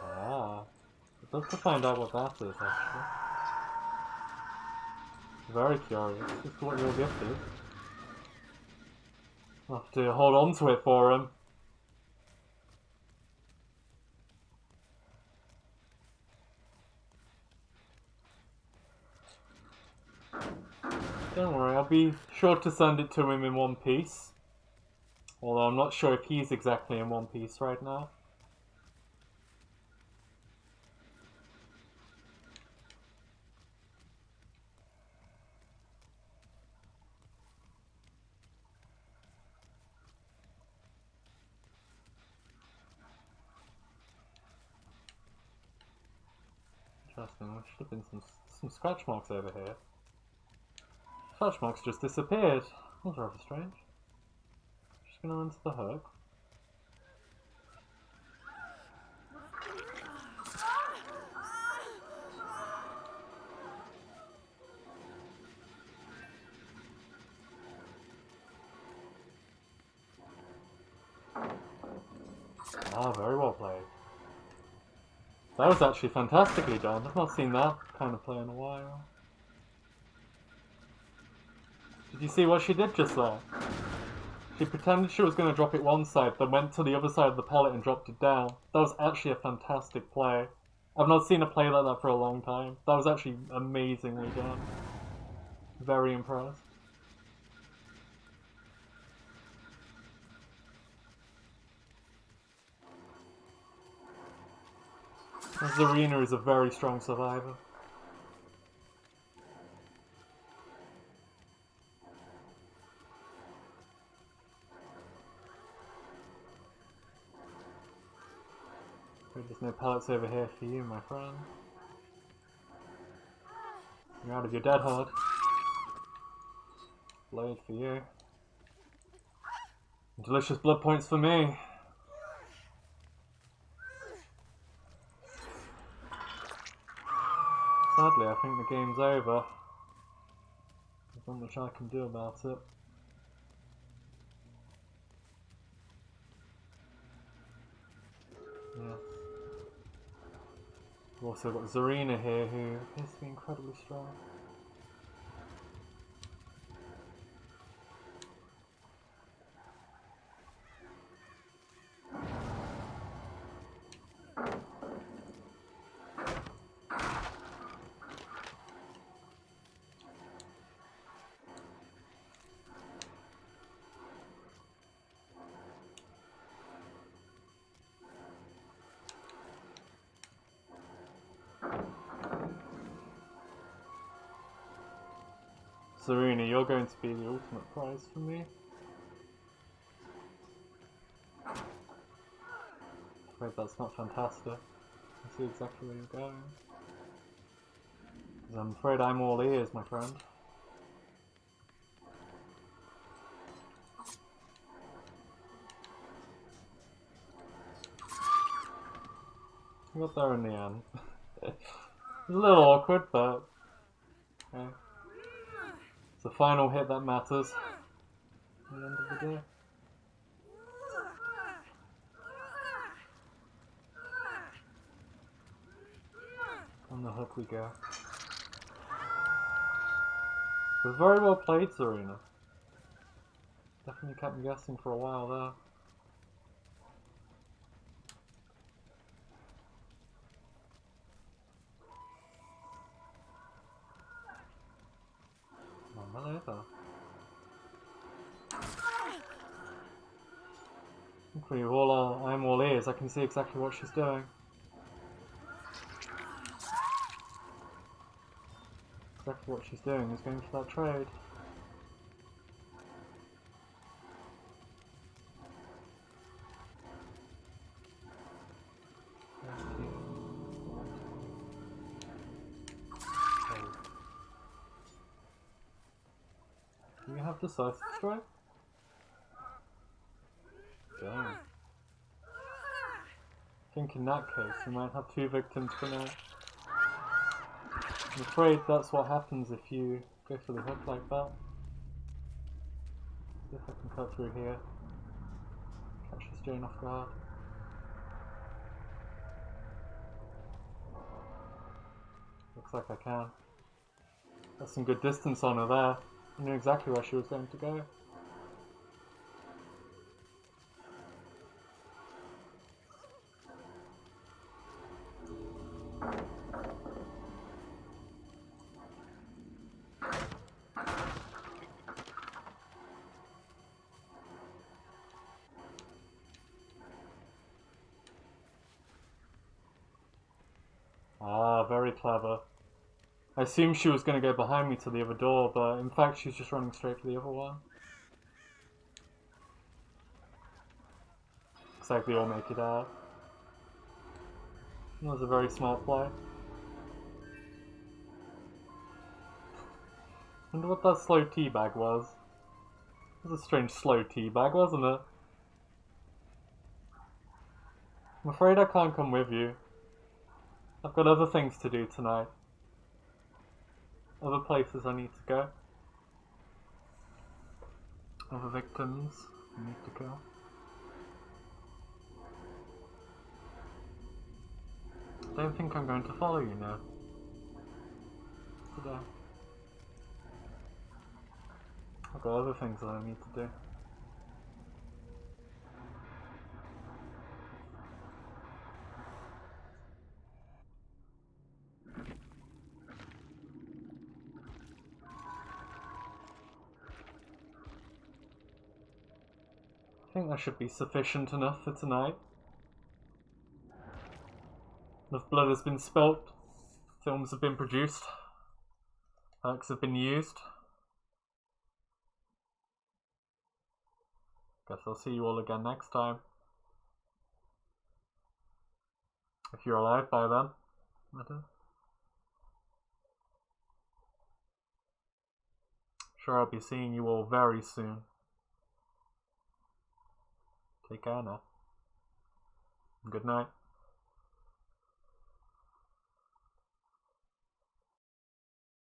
Ah. I'd love to find out what that is, actually. Very curious as to what your gift is. I'll have to hold on to it for him. Don't worry, I'll be sure to send it to him in one piece. Although I'm not sure if he's exactly in one piece right now. Interesting, there should have been some scratch marks over here. Scratch marks just disappeared. That's rather strange. Just gonna run to the hook. Ah, very well played. That was actually fantastically done. I've not seen that kind of play in a while. Did you see what she did just there? She pretended she was going to drop it one side, then went to the other side of the pallet and dropped it down. That was actually a fantastic play. I've not seen a play like that for a long time. That was actually amazingly done. Very impressed. Zarina is a very strong survivor. There's no pellets over here for you, my friend. You're out of your dead hard. Blade for you. And delicious blood points for me. Sadly, I think the game's over. There's not much I can do about it. Yeah. We've also got Zarina here, who appears to be incredibly strong. Serena, you're going to be the ultimate prize for me. Wait, that's not fantastic. I see exactly where you're going. I'm afraid I'm all ears, my friend. We got there in the end. It was a little awkward, but okay. It's the final hit that matters at the end of the day. On the hook we go. It was very well played, Serena. Definitely kept me guessing for a while there. Hello. Hopefully, I'm all ears. I can see exactly what she's doing. Exactly what she's doing is going for that trade. Do you have decisive strike? Damn. I think in that case we might have 2 victims for now. I'm afraid that's what happens if you go for the hook like that. See if I can cut through here. Catch this Jane off guard. Looks like I can. That's some good distance on her there. I knew exactly where she was going to go. Ah, very clever. I assumed she was going to go behind me to the other door, but in fact she's just running straight for the other one. Looks like we all make it out. That was a very smart play. Wonder what that slow teabag was. It was a strange slow teabag, wasn't it? I'm afraid I can't come with you. I've got other things to do tonight. Other places I need to go. Other victims I need to kill. I don't think I'm going to follow you now. Today. I've got other things that I need to do. I think that should be sufficient enough for tonight. Enough blood has been spilt. Films have been produced. Perks have been used. Guess I'll see you all again next time. If you're alive by then. Sure, I'll be seeing you all very soon. Take care now. Good night.